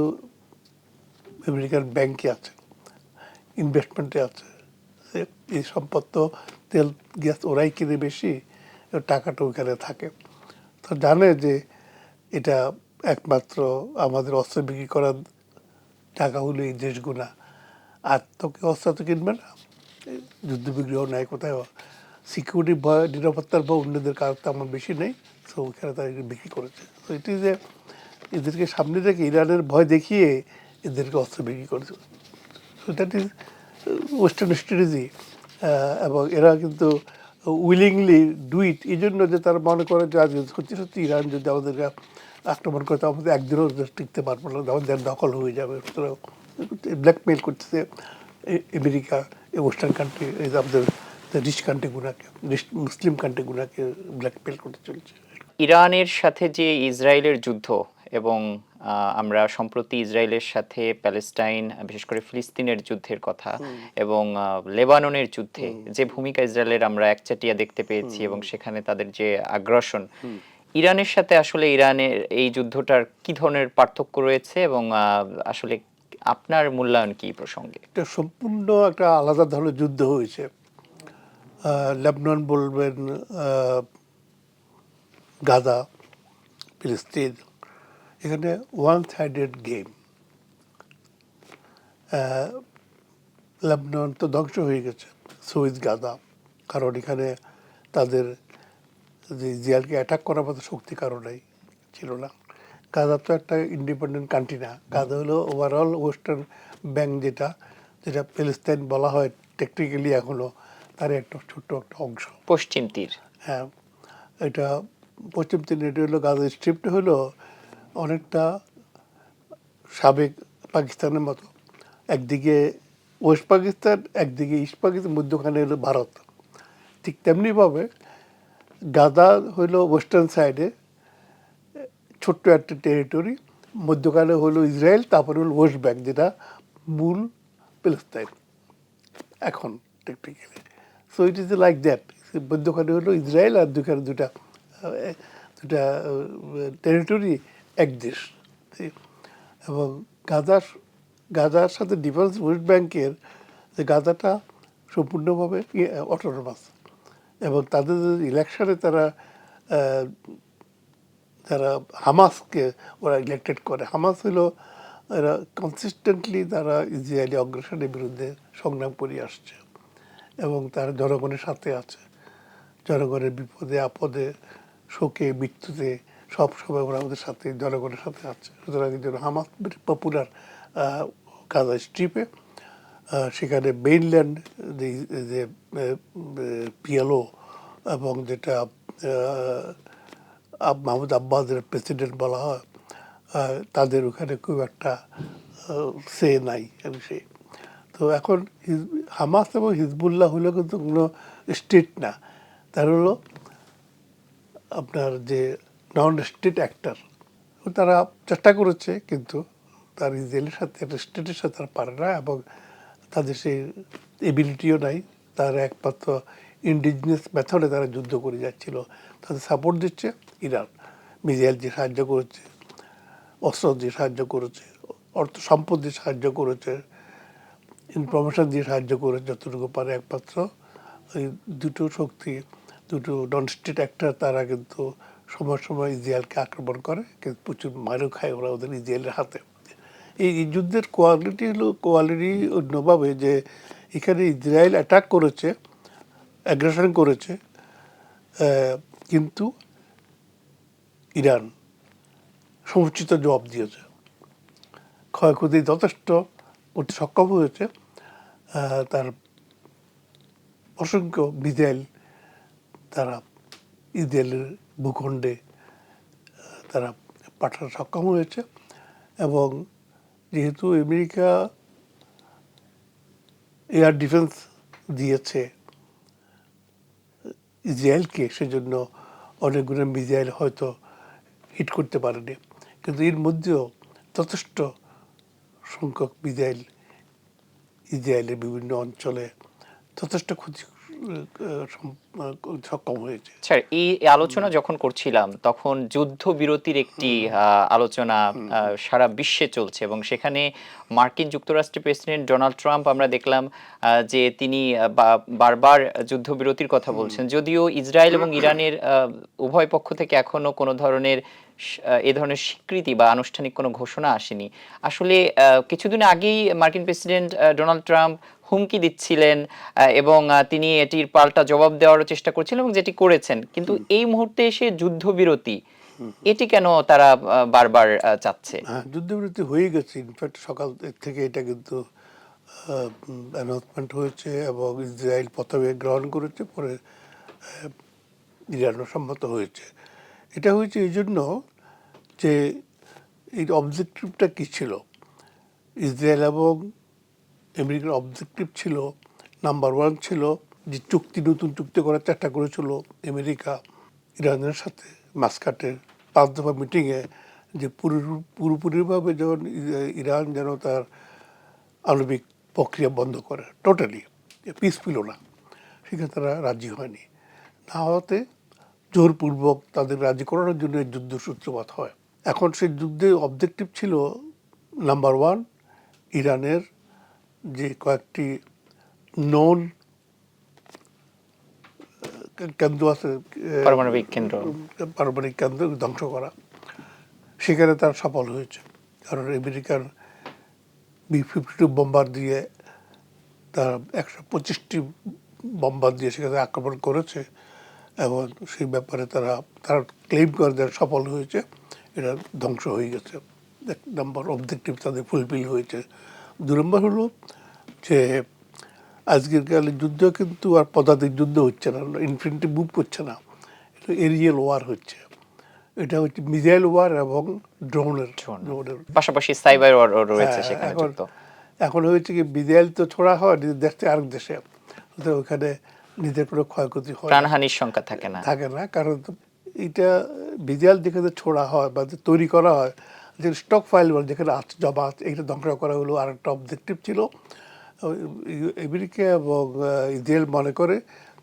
আমেরিকান ব্যাংকে আছে, ইনভেস্টমেন্টে আছে। এই সম্পদ তো তেল গ্যাস ওরাই কিনে বেশি, টাকাটা ওখানে থাকে। তো জানে যে এটা একমাত্র আমাদের অস্ত্র বিক্রি করার টাকা হলো এই দেশগুলা, আর তো কেউ অস্ত্র তো কিনবে না, যুদ্ধ বিগ্রহ নাই কোথাও, সিকিউরিটি ভয়, নিরাপত্তার ভয় অন্যদের কারণ তেমন বেশি নেই। সো ওখানে তারা বিক্রি করেছে। তো এটি যে এদেরকে সামনে রেখে ইরানের ভয় দেখিয়ে এদেরকে অস্ত্র বিক্রি করেছে। So that is western strategy. এবং এরা কিন্তু উইলিংলি ডু ইট, এই জন্য যে তারা মনে করে যে আজ সত্যি সত্যি ইরান যদি আমাদেরকে আক্রমণ করে, তো আমাদের একদিনও টিকতে পারবো না, আমাদের দখল হয়ে যাবে। সুতরাং ব্ল্যাকমেল করতেছে আমেরিকা, ওয়েস্টার্ন কান্ট্রি, এই আমাদের রিচ কান্ট্রিগুলোকে, মুসলিম কান্ট্রিগুলোকে ব্ল্যাকমেল করতে চলছে। ইরানের সাথে যে ইসরায়েলের যুদ্ধ এবং আমরা সম্প্রতি ইসরায়েলের সাথে প্যালেস্টাইন, বিশেষ করে ফিলিস্তিনের যুদ্ধের কথা এবং লেবাননের যুদ্ধে যে ভূমিকা ইসরায়েলের আমরা একচাটিয়া দেখতে পেয়েছি এবং সেখানে তাদের যে আগ্রাসন, ইরানের সাথে আসলে ইরানের এই যুদ্ধটার কি ধরনের পার্থক্য রয়েছে এবং আসলে আপনার মূল্যায়ন কি প্রসঙ্গে? এটা সম্পূর্ণ একটা আলাদা ধরনের যুদ্ধ হয়েছে। লেবানন বলবেন, গাজা, ফিলিস্তিন, এখানে ওয়ান সাইডেড গেম। লেবানন তো ধ্বংস হয়ে গেছে, সুইজ গাজা, কারণ এখানে তাদের যে ইসরায়েলকে অ্যাটাক করার মতো শক্তি কারণেই ছিল না। গাজা তো একটা ইন্ডিপেন্ডেন্ট কান্ট্রি না, গাজা হলো ওভারঅল ওয়েস্টার্ন ব্যাংক, যেটা যেটা প্যালেস্তাইন বলা হয় টেকনিক্যালি এখনও, তার একটা ছোট্ট একটা অংশ, পশ্চিম তীর। হ্যাঁ। এটা পশ্চিম তীর, এটা হলো গাজা স্ট্রিপটা হলো অনেকটা সাবেক পাকিস্তানের মতো, একদিকে ওয়েস্ট পাকিস্তান, একদিকে ইস্ট পাকিস্তান, মধ্যখানে হলো ভারত। ঠিক তেমনিভাবে গাজা হইলো ওয়েস্টার্ন সাইডে ছোট্ট একটা টেরিটরি, মধ্যখানে হলো ইসরায়েল, তারপরে হলো ওয়েস্ট ব্যাংক, যেটা মূল প্যালেস্তাইন এখন technically. So it is like that, মধ্যখানে হলো ইসরায়েল আর দুখানে দুটা টেরিটরি, এক দেশ। এবং গাজার সাথে ডিফারেন্স ওয়েস্ট ব্যাংকের যে গাজাটা সম্পূর্ণভাবে অটোনমাস, এবং তাদের ইলেকশনে তারা হামাসকে ওরা ইলেক্টেড করে। হামাস হলো এরা কনসিস্টেন্টলি তারা ইসরায়েলি অগ্রাসনের বিরুদ্ধে সংগ্রাম করে আসছে এবং তারা জনগণের সাথে আছে, জনগণের বিপদে আপদে, শোকে, মৃত্যুতে সব সময় ওরা আমাদের সাথে, জনগণের সাথে আছে। সুতরাং এই জন্য হামাস পপুলার গাজা স্ট্রিপে। সেখানে মেইনল্যান্ড যে পিএলও এবং যেটা মাহমুদ আব্বাসের প্রেসিডেন্ট বলা হয়, তাদের ওখানে খুব একটা সে নাই বিষয়ে। তো এখন হামাস এবং হিজবুল্লাহ হলো কিন্তু কোনো স্টেট না, তার হলো আপনার যে নন স্টেট অ্যাক্টর। তারা চেষ্টা করেছে, কিন্তু তার ইসরায়েলের সাথে একটা স্টেটের সাথে তারা পারে না, এবং তাদের সেই এবিলিটিও নাই। তারা একমাত্র ইন্ডিজিনিয়াস মেথডে তারা যুদ্ধ করে যাচ্ছিল। তাদের সাপোর্ট দিচ্ছে ইরান, মিসাইল যে সাহায্য করেছে, অস্ত্র দিয়ে সাহায্য করেছে, অর্থ সম্পদ দিয়ে সাহায্য করেছে, ইনফরমেশন দিয়ে সাহায্য করেছে যতটুকু পারে। একমাত্র ওই দুটো শক্তি, দুটো নন স্টেট অ্যাক্টর, তারা কিন্তু সময় সময় ইসরায়েলকে আক্রমণ করে, কিন্তু প্রচুর মারও খায় ওরা ওদের ইসরায়েলের হাতে। এই যুদ্ধের কোয়ালিটি অন্যভাবে, যে এখানে ইসরায়েল অ্যাটাক করেছে, অ্যাগ্রেশন করেছে, কিন্তু ইরান সমুচিত জবাব দিয়েছে, ক্ষয়ক্ষতি যথেষ্ট করতে সক্ষম হয়েছে। তার অসংখ্য মিসাইল তারা ইসরায়েলের ভূখণ্ডে তারা পাঠাতে সক্ষম হয়েছে। এবং যেহেতু আমেরিকা এয়ার ডিফেন্স দিয়েছে ইসরায়েলকে, সেজন্য অনেকগুলো মিসাইল হয়তো হিট করতে পারেনি, কিন্তু এর মধ্যেও যথেষ্ট সংখ্যক মিসাইল ইসরায়েলের বিভিন্ন অঞ্চলে যথেষ্ট ক্ষতি সক্ষম হয়েছে। স্যার, এই আলোচনা যখন করছিলাম তখন যুদ্ধবিরতির একটি আলোচনা সারা বিশ্বে চলছে, এবং সেখানে মার্কিন যুক্তরাষ্ট্রের প্রেসিডেন্ট ডোনাল্ড ট্রাম্প আমরা দেখলাম যে তিনি বারবার যুদ্ধবিরতির কথা বলছেন, যদিও ইসরায়েল এবং ইরানের উভয় পক্ষ থেকে এখনো কোনো ধরনের এ ধরনের স্বীকৃতি বা আনুষ্ঠানিক কোনো ঘোষণা আসেনি। আসলে কিছুদিন আগেই মার্কিন প্রেসিডেন্ট ডোনাল্ড ট্রাম্প হুমকি দিচ্ছিলেন এবং তিনি এটির পাল্টা জবাব দেওয়ার চেষ্টা করছিলেন এবং যেটি করেছেন, কিন্তু এই মুহূর্তে এসে যুদ্ধবিরতি এটি কেন তারা বারবার চাচ্ছে? হ্যাঁ, যুদ্ধবিরতি হয়ে গেছে। ইনফ্যাক্ট সকাল থেকে এটা কিন্তু অ্যানাউন্সমেন্ট হয়েছে, এবং ইসরায়েল প্রথমে গ্রহণ করেছে, পরে ইরানও সম্মত হয়েছে। এটা হয়েছে এই জন্য যে এই অবজেক্টিভটা কী ছিল, ইসরায়েল এবং আমেরিকার অবজেক্টিভ ছিল, নাম্বার ওয়ান ছিল যে নতুন চুক্তি করার চেষ্টা করেছিল আমেরিকা ইরানের সাথে মাস্কাটের 5 দফা মিটিংয়ে, যে পুরোপুরিভাবে যখন ইরান যেন তার আণবিক প্রক্রিয়া বন্ধ করে, টোটালি পিসফুল না, সেখানে তারা রাজি হয়নি। না হওয়াতে জোরপূর্বক তাদের রাজি করানোর জন্য এই যুদ্ধ সূত্রপাত হয়। এখন সেই যুদ্ধের অবজেক্টিভ ছিল নাম্বার ওয়ান, ইরানের যে কয়েকটি নন কেন্দ্র আছে, পারমাণবিক কেন্দ্র ধ্বংস করা। সেখানে তার সফল হয়েছে, কারণ আমেরিকার B-52 বোম্বার দিয়ে তার 125টি বোম্বার দিয়ে সেখানে আক্রমণ করেছে, এবং সেই ব্যাপারে তারা ক্লেম করে দেওয়ার সফল হয়েছে, এটা ধ্বংস হয়ে গেছে। 1 নম্বর অবজেক্টিভ তাদের ফুলফিল হয়েছে। 2 নম্বর হলো যে আজকের কালে যুদ্ধ কিন্তু আর পদাতিক যুদ্ধ হচ্ছে না, ইনফিনিটি মুভ করছে না, এটা এরিয়াল ওয়ার হচ্ছে। এটা হচ্ছে মিসাইল ওয়ার এবং ড্রোনের পাশাপাশি সাইবার ওয়ার রয়েছে সেখানে যুক্ত। এখন হয়েছে কি, মিসাইল তো ছোড়া হয় নিজের দেশ থেকে আরেক দেশে, ওখানে নিজের কোনো ক্ষয়ক্ষতি হয়, প্রাণহানির সংখ্যা থাকে না, কারণ এটা মিসাইল যেখানে ছোড়া হয় বা তৈরি করা হয়, যে স্টক ফাইল বলে যেখানে আছে, জমা আছে, এইটা ধ্বংস করা হলো আরেকটা অবজেক্টিভ ছিল। আমেরিকা এবং ইসরায়েল মনে করে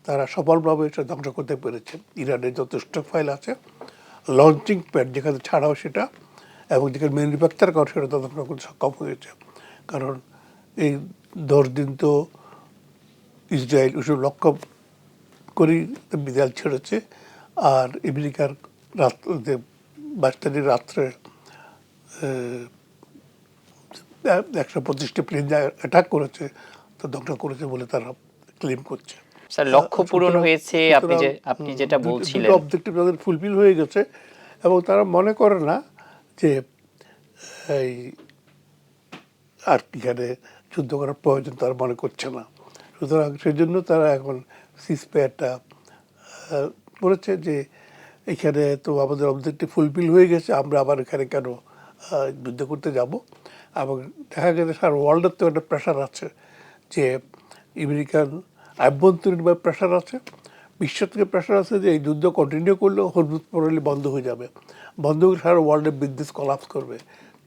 তারা সফলভাবে এটা ধ্বংস করতে পেরেছে। ইরানের যত স্টক ফাইল আছে, লঞ্চিং প্যাড যেখানে ছাড়াও সেটা, এবং যেখানে ম্যানুফ্যাকচার করা সেটা ধ্বংস করতে সক্ষম হয়েছে। কারণ এই 10 দিন তো ইসরায়েল ওসব লক্ষ্য করেই মিসাইল ছেড়েছে, আর আমেরিকার রাত্রে 22 তারিখ রাত্রে 125টি প্লেন অ্যাটাক করেছে, তো ধ্বংস করেছে বলে তারা ক্লেম করছে। স্যার, লক্ষ্য পূরণ হয়েছে, আপনি যেটা বলছিলেন, অবজেক্টিভ তাদের ফুলফিল হয়ে গেছে, এবং তারা মনে করে না যে এই আর এখানে যুদ্ধ করার প্রয়োজন তারা মনে করছে না। সুতরাং সেজন্য তারা এখন সিজফায়ারটা বলেছে যে এখানে তো আমাদের অবজেক্টিভ ফুলফিল হয়ে গেছে, আমরা আবার এখানে কেন যুদ্ধ করতে যাব। এবং দেখা গেছে সারা ওয়ার্ল্ডের তো একটা প্রেশার আছে, যে আমেরিকান আভ্যন্তরীণভাবে প্রেশার আছে, বিশ্ব থেকে প্রেশার আছে যে এই যুদ্ধ কন্টিনিউ করলেও হরমুজ প্রণালী বন্ধ হয়ে যাবে, বন্ধ হয়ে সারা ওয়ার্ল্ডের বিদ্যুৎ কলাপস করবে,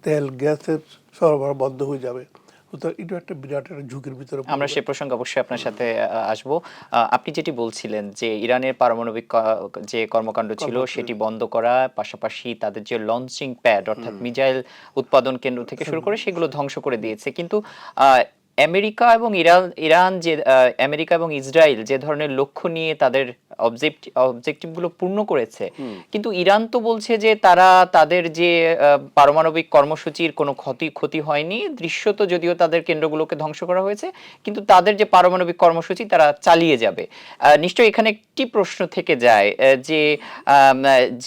তেল গ্যাসের সরবরাহ বন্ধ হয়ে যাবে, সুতরাং এটা একটা বিরাট একটা ঝুঁকির ভিতরে আমরা পড়বে। সে প্রসঙ্গে অবশ্যই আপনার সাথে আসবো। আপনি যেটি বলছিলেন যে ইরানের পারমাণবিক যে কর্মকাণ্ড ছিল সেটি বন্ধ করা, পাশাপাশি তাদের যে লঞ্চিং প্যাড অর্থাৎ মিসাইল উৎপাদন কেন্দ্র থেকে শুরু করে সেগুলো ধ্বংস করে দিয়েছে। কিন্তু আহ, আমেরিকা এবং ইরান যে আমেরিকা এবং ইসরায়েল যে ধরনের লক্ষ্য নিয়ে তাদের অবজেক্টিভ গুলো পূর্ণ করেছে, কিন্তু ইরান তো বলছে যে তারা তাদের যে পারমাণবিক কর্মসূচির কোনো ক্ষতি হয়নি, দৃশ্যত যদিও তাদের কেন্দ্রগুলোকে ধ্বংস করা হয়েছে, কিন্তু তাদের যে পারমাণবিক কর্মসূচি তারা চালিয়ে যাবে। নিশ্চয়ই এখানে একটি প্রশ্ন থেকে যায়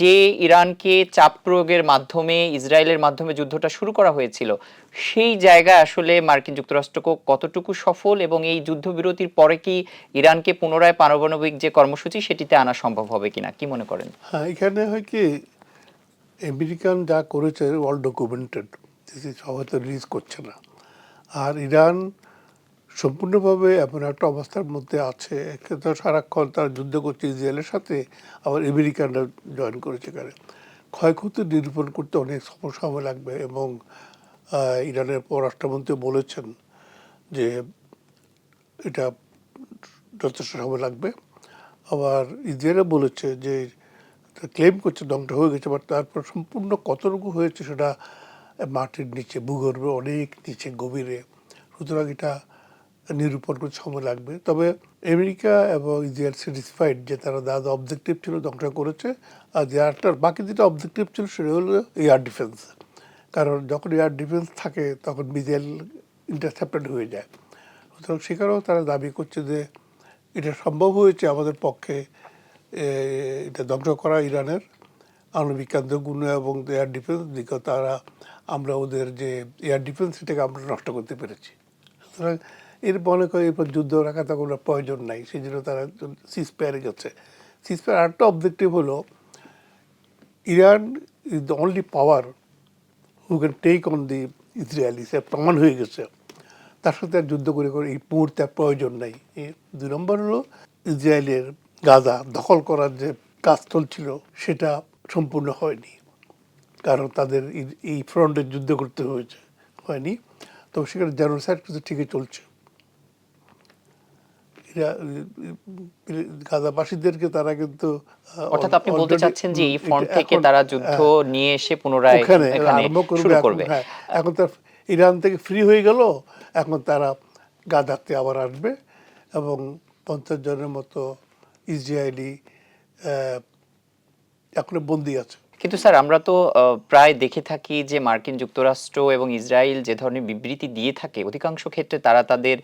যে ইরানকে চাপ প্রয়োগের মাধ্যমে ইসরায়েলের মাধ্যমে যুদ্ধটা শুরু করা হয়েছিল, সেই জায়গায় আসলে মার্কিন যুক্তরাষ্ট্র কতটুকু সফল, এবং এই যুদ্ধবিরতির পরে কি ইরানকে পুনরায় পারমাণবিক যে কর্মসূচি সেটিতে আনা সম্ভব হবে কিনা, কি মনে করেন? হ্যাঁ, এখানে হয় কি, আমেরিকান যা করেছে অল ডকুমেন্টেড, হয়তো রিলিজ করছে না। আর ইরান সম্পূর্ণভাবে এমন একটা অবস্থার মধ্যে আছে, তো সারাক্ষণ তারা যুদ্ধ করছে ইসরায়েলের সাথে, আবার আমেরিকানরা জয়েন করেছে এখানে। ক্ষয়ক্ষতি নিরূপণ করতে অনেক সময় লাগবে, এবং ইরানের পররাষ্ট্রমন্ত্রী বলেছেন যে এটা যথেষ্ট সময় লাগবে। আবার ইসরায়েলও বলেছে যে ক্লেম করছে ধ্বংস হয়ে গেছে, বাট তারপর সম্পূর্ণ কতটুকু হয়েছে সেটা মাটির নিচে, ভূগর্ভে অনেক নিচে গভীরে, সুতরাং এটা নিরূপণ করতে সময় লাগবে। তবে আমেরিকা এবং ইসরায়েল স্যাটিসফাইড যে তারা যা অবজেক্টিভ ছিল ধ্বংস করেছে, আর যে একটা বাকি যেটা অবজেক্টিভ ছিল সেটা হলো এয়ার ডিফেন্স। কারণ যখন এয়ার ডিফেন্স থাকে তখন মিসাইল ইন্টারসেপ্টেড হয়ে যায়। সুতরাং সেখানেও তারা দাবি করছে যে এটা সম্ভব হয়েছে আমাদের পক্ষে এটা ধ্বংস করা ইরানের আণবিক কেন্দ্রগুলো এবং এয়ার ডিফেন্স দিকে, তারা আমরা ওদের যে এয়ার ডিফেন্স সেটাকে আমরা নষ্ট করতে পেরেছি। সুতরাং এর মনে করে এরপর যুদ্ধ রাখা তো কোনো প্রয়োজন নাই, সেই জন্য তারা সিজফায়ারে গেছে। সিজফায়ার আরেকটা অবজেক্টিভ হলো Iran is the only power who can take on the Israeli, সে প্রমাণ হয়ে গেছে। তার সাথে আর যুদ্ধ করে এই মুহূর্তে আর প্রয়োজন নাই। দুই নম্বর হলো ইসরায়েলের গাজা দখল করার যে কাজ চলছিল সেটা সম্পূর্ণ হয়নি, কারণ তাদের এই ফ্রন্টে যুদ্ধ করতে হয়নি। তো সেখানে জেনোসাইড কিন্তু ঠিকই চলছে। এরা গাজাবাসীদেরকে তারা কিন্তু অর্থাৎ আপনি বলতে অলরেডি চাচ্ছেন যে এই ফ্রন্ট থেকে এখন তারা যুদ্ধ নিয়ে এসে পুনরায় ওখানে এখানে আরম্ভ করবে শুরু এখন। করবে। হ্যাঁ, এখন তার ইরান থেকে ফ্রি হয়ে গেল, এখন তারা গাজাতে আবার আসবে, এবং 50 জনের মতো ইসরায়েলি এখনো বন্দী আছে। কিন্তু স্যার আমরা তো প্রায় দেখে থাকি যে মার্কিন যুক্তরাষ্ট্র এবং ইসরায়েল যে ধরনের বিবৃতি দিয়ে থাকে অধিকাংশ ক্ষেত্রে তারা তাদের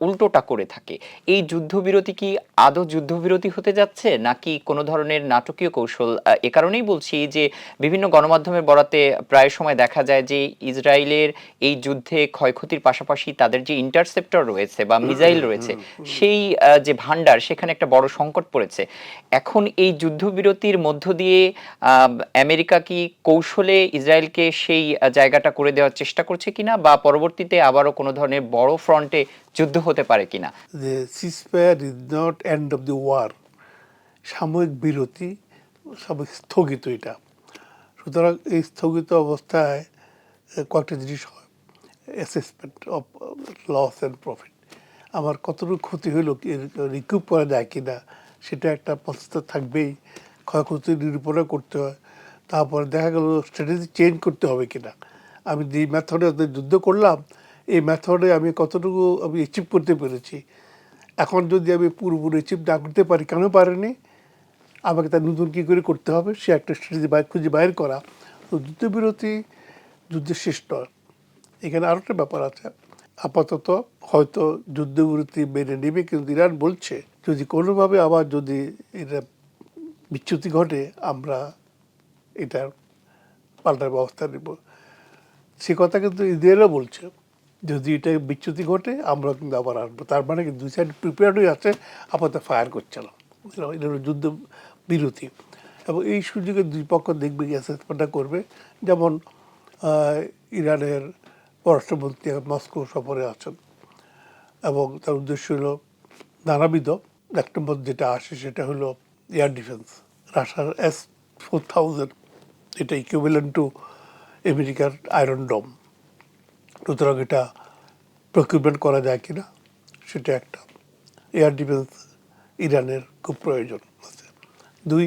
উল্টোটা করে থাকে। এই যুদ্ধবিরতি কি আদৌ যুদ্ধবিরতি হতে যাচ্ছে, নাকি কোনো ধরনের নাটকীয় কৌশল? এ কারণেই বলছি যে বিভিন্ন গণমাধ্যমের বরাতে প্রায় সময় দেখা যায় যে ইসরায়েলের এই যুদ্ধে ক্ষয়ক্ষতির পাশাপাশি তাদের যে ইন্টারসেপ্টর রয়েছে বা মিসাইল রয়েছে সেই যে ভান্ডার সেখানে একটা বড় সংকট পড়েছে। এখন এই যুদ্ধবিরতির মধ্য দিয়ে আমেরিকা কি কৌশলে ইসরায়েলকে সেই জায়গাটা করে দেওয়ার চেষ্টা করছে কিনা, বা পরবর্তীতে আবারও কোনো ধরনের বড় ফ্রন্টে যুদ্ধ হতে পারে কিনা? যে ceasefire is not end of the war, সাময়িক বিরতি, সাময়িক স্থগিত এটা। সুতরাং এই স্থগিত অবস্থায় কয়েকটা জিনিস হয়, assessment of loss and profit. আমার কতটুকু ক্ষতি হলো, রিকুপ করা যায় কি না সেটা একটা প্রস্তুত থাকবেই। ক্ষয়ক্ষতি নিরূপণও করতে হয়। তারপরে দেখা গেল স্ট্র্যাটেজি চেঞ্জ করতে হবে কি না। আমি যে মেথডে যুদ্ধ করলাম, এই মেথডে আমি কতটুকু আমি অ্যাচিভ করতে পেরেছি। এখন যদি আমি পুরোপুরি অ্যাচিভ না করতে পারি, কেন পারিনি, আমাকে তার নতুন কী করে করতে হবে সে একটা স্ট্র্যাটেজি খুঁজে বাইর করা। তো যুদ্ধবিরতি যুদ্ধের শেষ নয়। এখানে আরও একটা ব্যাপার আছে, আপাতত হয়তো যুদ্ধবিরতি মেনে নেবে, কিন্তু ইরান বলছে যদি কোনোভাবে আবার যদি এটা বিচ্যুতি ঘটে আমরা এটার পাল্টার ব্যবস্থা নেব। সে কথা কিন্তু ইসরায়েলও বলছে যদি এটা বিচ্যুতি ঘটে আমরা কিন্তু আবার আসবো। তার মানে কিন্তু দুই সাইড প্রিপেয়ার্ড হয়ে আছে, আপাতত ফায়ার করছে না। এটা হলো যুদ্ধ বিরতি, এবং এই সুযোগে দুই পক্ষ দেখবে অ্যাসেসমেন্টটা করবে। যেমন ইরানের পররাষ্ট্রমন্ত্রী মস্কো সফরে আছেন, এবং তার উদ্দেশ্য হলো নানাবিধ। এক নম্বর যেটা আসে সেটা হলো এয়ার ডিফেন্স। রাশিয়ার S-4000, এটা ইকুইভ্যালেন্ট টু আমেরিকার আয়রন ডোম। সুতরাং এটা প্রকিউরমেন্ট করা যায় কিনা সেটা একটা। এয়ার ডিফেন্স ইরানের খুব প্রয়োজন আছে। দুই,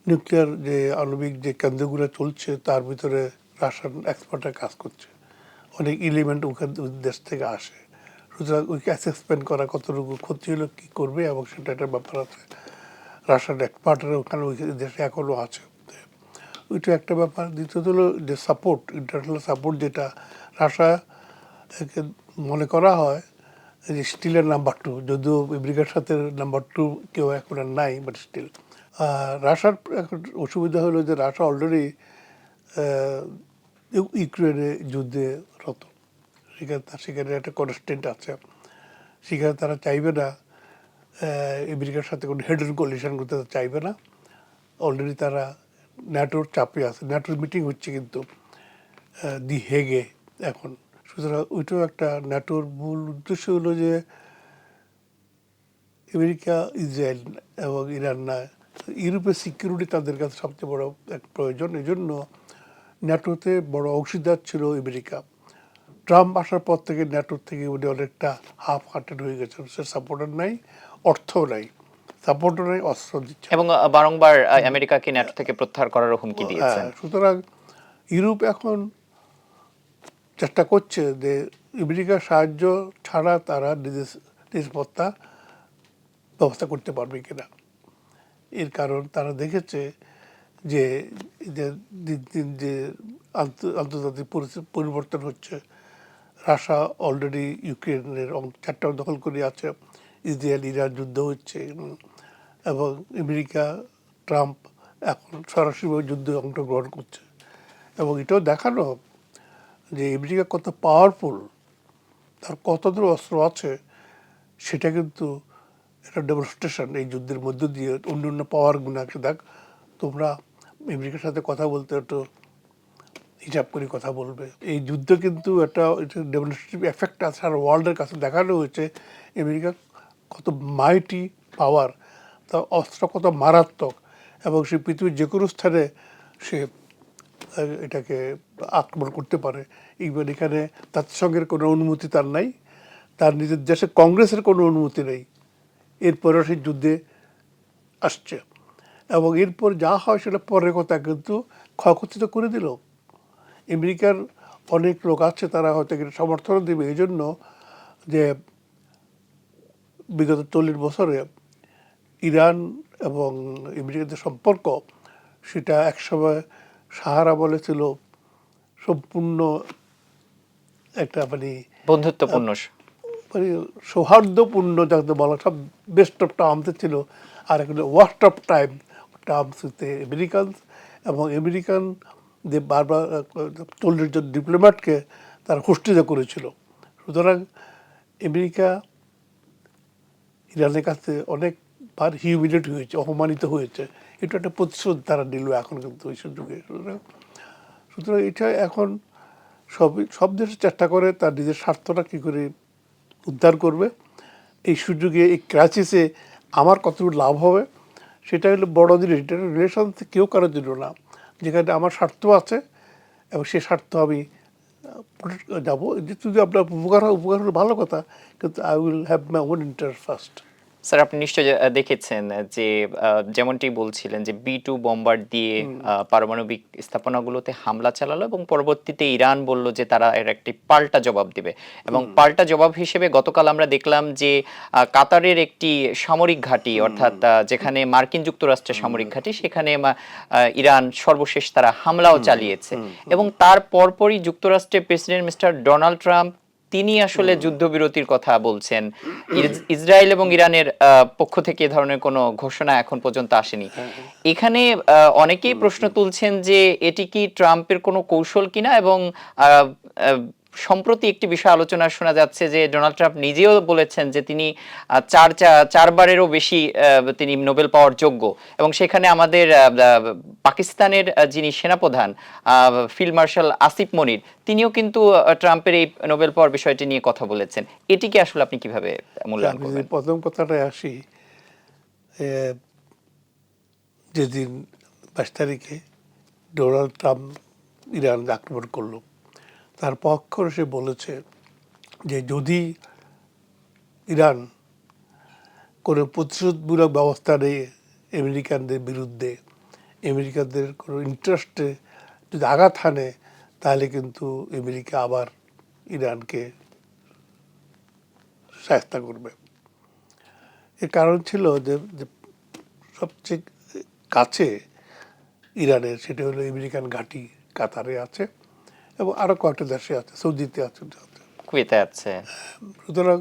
নিউক্লিয়ার যে আণবিক যে কেন্দ্রগুলো চলছে তার ভিতরে রাশিয়ান এক্সপার্টরা কাজ করছে, অনেক এলিমেন্ট ওখান দেশ থেকে আসে, সুতরাং ওইকে অ্যাসেসমেন্ট করা কতটুকু ক্ষতি হলো কী করবে এবং সেটা একটা ব্যাপার আছে। রাশিয়ান এক্সপার্টরা ওখানে ওই দেশে এখনও আছে, ওইটা একটা ব্যাপার। দ্বিতীয়ত হলো যে সাপোর্ট, ইন্টারন্যাশনাল সাপোর্ট, যেটা রাশিয়া মনে করা হয় যে স্টিলের নাম্বার টু, যদিও আমেরিকার সাথে নাম্বার টু কেউ এখন আর নাই, বাট স্টিল রাশিয়ার এখন অসুবিধা হলো যে রাশিয়া অলরেডি ইউক্রেনে যুদ্ধে রত, সেখানে একটা কনস্ট্যান্ট আছে, সেখানে তারা চাইবে না আমেরিকার সাথে কোনো হেড অন কোয়ালিশন করতে চাইবে না। অলরেডি তারা ন্যাটোর চাপে আছে, ন্যাটোর মিটিং হচ্ছে কিন্তু দি হেগে এখন। সুতরাং ওইটাও একটা, ন্যাটোর মূল উদ্দেশ্য হলো যে আমেরিকা, ইসরায়েল এবং ইরান না, ইউরোপের সিকিউরিটি তাদের কাছে সবচেয়ে বড় এক প্রয়োজন। এই জন্য ন্যাটোতে বড় অংশীদার ছিল আমেরিকা। ট্রাম্প আসার পর থেকে ন্যাটোর থেকে উনি অনেকটা হাফ হার্টেড হয়ে গেছেন, সে সাপোর্টার নাই, অর্থও নাই, সাপোর্টও নাই, অস্ত্র দিচ্ছে এবং বারংবার আমেরিকাকে ন্যাটো থেকে প্রত্যাহার করারও হুমকি দিয়েছেন। সুতরাং ইউরোপ এখন চেষ্টা করছে যে আমেরিকার সাহায্য ছাড়া তারা নিজের নিরাপত্তা ব্যবস্থা করতে পারবে কিনা। এর কারণ তারা দেখেছে যে দিন দিন যে আন্তর্জাতিক পরিস্থিতি পরিবর্তন হচ্ছে, রাশিয়া অলরেডি ইউক্রেনের 4টা দখল করে আছে, ইসরায়েল ইরান যুদ্ধ হচ্ছে, এবং আমেরিকা ট্রাম্প এখন সরাসরিভাবে যুদ্ধে অংশগ্রহণ করছে। এবং এটাও দেখানো যে আমেরিকা কত পাওয়ারফুল, তার কত দূর অস্ত্র আছে, সেটা কিন্তু একটা ডেমনস্ট্রেশন এই যুদ্ধের মধ্য দিয়ে। অন্য অন্য পাওয়ারগুলো আছে, দেখ তোমরা আমেরিকার সাথে কথা বলতে একটু হিসাব করে কথা বলবে। এই যুদ্ধ কিন্তু একটা ডেমনস্ট্রেটিভ এফেক্ট আছে, সারা ওয়ার্ল্ডের কাছে দেখানো হয়েছে আমেরিকা কত মাইটি পাওয়ার, তার অস্ত্র কত মারাত্মক, এবং সে পৃথিবীর যে কোনো স্থানে সে এটাকে আক্রমণ করতে পারে। ইভেন এখানে জাতিসংঘের কোনো অনুমতি তার নাই, তার নিজের দেশে কংগ্রেসের কোনো অনুমতি নেই, এরপরেও সেই যুদ্ধে আসছে। এবং এরপর যা হয় সেটা পরের কথা, কিন্তু ক্ষয়ক্ষতি তো করে দিল। আমেরিকার অনেক লোক আছে, তারা হয়তো এটা সমর্থন দেবে এই জন্য যে বিগত 40 বছরে ইরান এবং আমেরিকার যে সম্পর্ক, সেটা একসময় সাহারা বলে ছিল সম্পূর্ণ একটা বন্ধুত্বপূর্ণ। মানে সৌহার্দ্যপূর্ণ যাকে বলা, সব বেস্ট অফ টার্মসে ছিল। আর এখন ওয়ার্স্ট অফ টার্মস হচ্ছে আমেরিকানস, এবং আমেরিকান যে বারবার 40 জন ডিপ্লোম্যাটকে তারা হোস্টিত করেছিল। সুতরাং আমেরিকা ইরানের কাছে অনেকবার হিউমিলেট হয়েছে, অপমানিত হয়েছে। এটা একটা প্রতিশোধ তারা নিল এখন কিন্তু ওই সুযোগে। সুতরাং এটা এখন সব দেশ চেষ্টা করে তার নিজের স্বার্থটা কী করে উদ্ধার করবে। এই সুযোগে, এই ক্রাইসিসে আমার কতটুকু লাভ হবে, সেটা হলো বড় জিনিস। এটা রিলেশন কেউ কারোর জন্য না, যেখানে আমার স্বার্থ আছে এবং সে স্বার্থ আমি যাবো। যদি আপনার উপকার হলে ভালো কথা, কিন্তু I will have my own interest first. Sir, আপনি নিশ্চয়ই দেখেছেন যে যেমনটি বলছিলেন যে B2 বোম্বার দিয়ে পারমাণবিক স্থাপনাগুলোতে হামলা চালালো এবং পরবর্তীতে ইরান বলল যে তারা এর একটি পাল্টা জবাব দিবে, এবং পাল্টা জবাব হিসেবে গতকাল আমরা দেখলাম যে কাতারের একটি সামরিক ঘাঁটি, অর্থাৎ যেখানে মার্কিন যুক্তরাষ্ট্রের সামরিক ঘাঁটি, সেখানে ইরান সর্বশেষ তারা হামলাও চালিয়েছে। এবং তার পরপরই যুক্তরাষ্ট্রের প্রেসিডেন্ট মিস্টার ডোনাল্ড ট্রাম্প তিনি আসলে যুদ্ধবিরতির কথা বলছেন। ইসরায়েল এবং ইরানের পক্ষ থেকে এ ধরনের কোনো ঘোষণা এখন পর্যন্ত আসেনি। এখানে অনেকেই প্রশ্ন তুলছেন যে এটি কি ট্রাম্পের কোনো কৌশল কিনা, এবং সম্প্রতি একটি বিষয় আলোচনা শোনা যাচ্ছে যে ডোনাল্ড ট্রাম্প নিজেও বলেছেন যে তিনি চারবারেরও বেশি তিনি নোবেল পাওয়ার যোগ্য, এবং সেখানে আমাদের পাকিস্তানের যিনি সেনাপ্রধান ফিল্ড মার্শাল আসিফ মনির, তিনিও কিন্তু ট্রাম্পের এই নোবেল পাওয়ার বিষয়টি নিয়ে কথা বলেছেন। এটিকে আসলে আপনি কিভাবে মূল্যায়ন করবেন? প্রথম কথাটায় আসি, যেদিন 22 তারিখে ডোনাল্ড ট্রাম্প ইরান আক্রমণ করলো, তার পক্ষ সে বলেছে যে যদি ইরান কোনো প্রতিশোধমূলক ব্যবস্থা নেয় আমেরিকানদের বিরুদ্ধে, আমেরিকানদের কোনো ইন্টারেস্টে যদি আঘাত হানে, তাহলে কিন্তু আমেরিকা আবার ইরানকে সহায়তা করবে। এর কারণ ছিল যে যে সবচেয়ে কাছে ইরানের সেটা হলো আমেরিকান ঘাঁটি কাতারে আছে এবং আরও কয়েকটা দেশে আছে, সৌদিতে আছে। কুয়েতে আছে। সুতরাং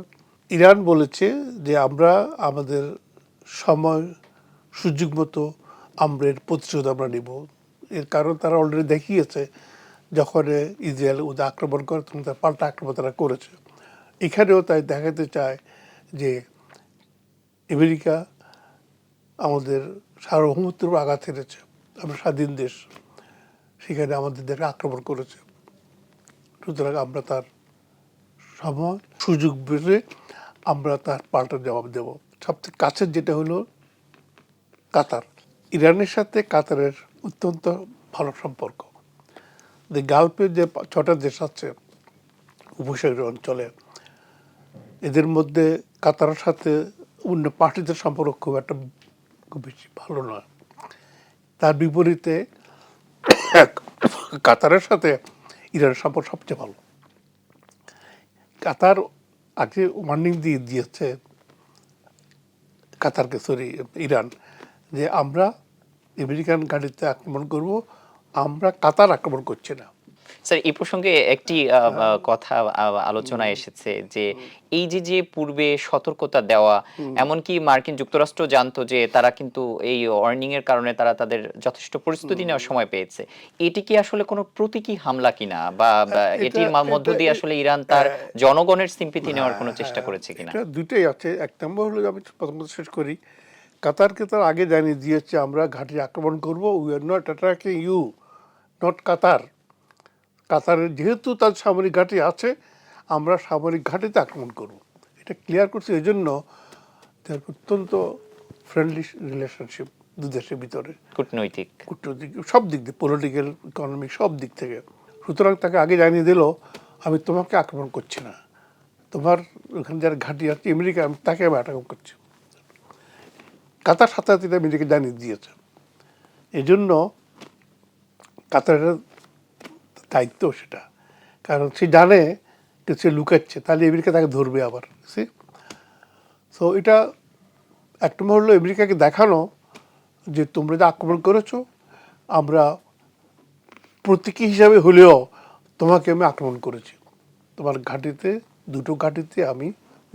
ইরান বলেছে যে আমরা আমাদের সময় সুযোগ মতো আমরা এর প্রতিশোধ আমরা নিব। এর কারণ তারা অলরেডি দেখিয়েছে যখন ইসরায়েল ওদের আক্রমণ করে তখন তার পাল্টা আক্রমণ তারা করেছে। এখানেও তাই দেখাতে চায় যে আমেরিকা আমাদের সার্বভৌমত্বের উপর আঘাত হেরেছে, আমরা স্বাধীন দেশ, সেখানে আমাদের দেশে আক্রমণ করেছে। সুতরাং আমরা তার সময় সুযোগ বেড়ে আমরা তার পাল্টা জবাব দেব। সবথেকে কাছের যেটা হলো কাতার, ইরানের সাথে কাতারের অত্যন্ত ভালো সম্পর্ক। গালফের যে 6টা দেশ আছে উপসাগরীয় অঞ্চলে, এদের মধ্যে কাতারের সাথে অন্য পার্টিদের সম্পর্ক খুব বেশি ভালো নয়। তার বিপরীতে কাতারের সাথে ইরানের সম্পর্ক সবচেয়ে ভালো। কাতার আগে ওয়ার্নিং দিয়েছে কাতারকে, সরি ইরান, যে আমরা আমেরিকান ঘাঁটিতে আক্রমণ করব, আমরা কাতার আক্রমণ করছি না। স্যার, এই প্রসঙ্গে একটি কথা আলোচনায় এসেছে যে এই যে পূর্বে সতর্কতা দেওয়া, এমনকি মার্কিন যুক্তরাষ্ট্র জানতো যে তারা কিন্তু এই ওয়ার্নিং এর কারণে তারা তাদের যথেষ্ট প্রস্তুতি নেওয়ার সময় পেয়েছে। এটি কি আসলে কোনো প্রতীকী হামলা কিনা, বা এটির মধ্য দিয়ে আসলে ইরান তার জনগণের সিম্পিতি নেওয়ার কোনো চেষ্টা করেছে কিনা? এটা দুইটাই আছে। এক নম্বর হলো, আমি প্রথমত শেষ করি, কাতারকে তার আগে জানিয়ে দিয়েছে আমরা ঘাঁটি আক্রমণ করব, we are not attacking you, not Qatar. কাতারের যেহেতু তার সামরিক ঘাঁটি আছে, আমরা সামরিক ঘাঁটিতে আক্রমণ করব, এটা ক্লিয়ার করছে। এই জন্য তার অত্যন্ত ফ্রেন্ডলি রিলেশনশিপ দু দেশের ভিতরে, কূটনৈতিক সব দিক দিয়ে, পলিটিক্যাল, ইকোনমিক, সব দিক থেকে। সুতরাং তাকে আগে জানিয়ে দিল আমি তোমাকে আক্রমণ করছি না, তোমার ওখানে যারা ঘাঁটি আছে আমেরিকা, আমি তাকে আমি আক্রমণ করছি। কাতার সাথে সাথে আমেরিকা জানিয়ে দিয়েছে। এই জন্য কাতারের দায়িত্ব সেটা, কারণ সে জানে যে সে লুকাচ্ছে, তাহলে আমেরিকা তাকে ধরবে আবার। সো এটা এক নম্বর হলো আমেরিকাকে দেখানো যে তোমরা যে আক্রমণ করেছো, আমরা প্রতীকী হিসাবে হলেও তোমাকে আমি আক্রমণ করেছি, তোমার ঘাঁটিতে, দুটো ঘাঁটিতে আমি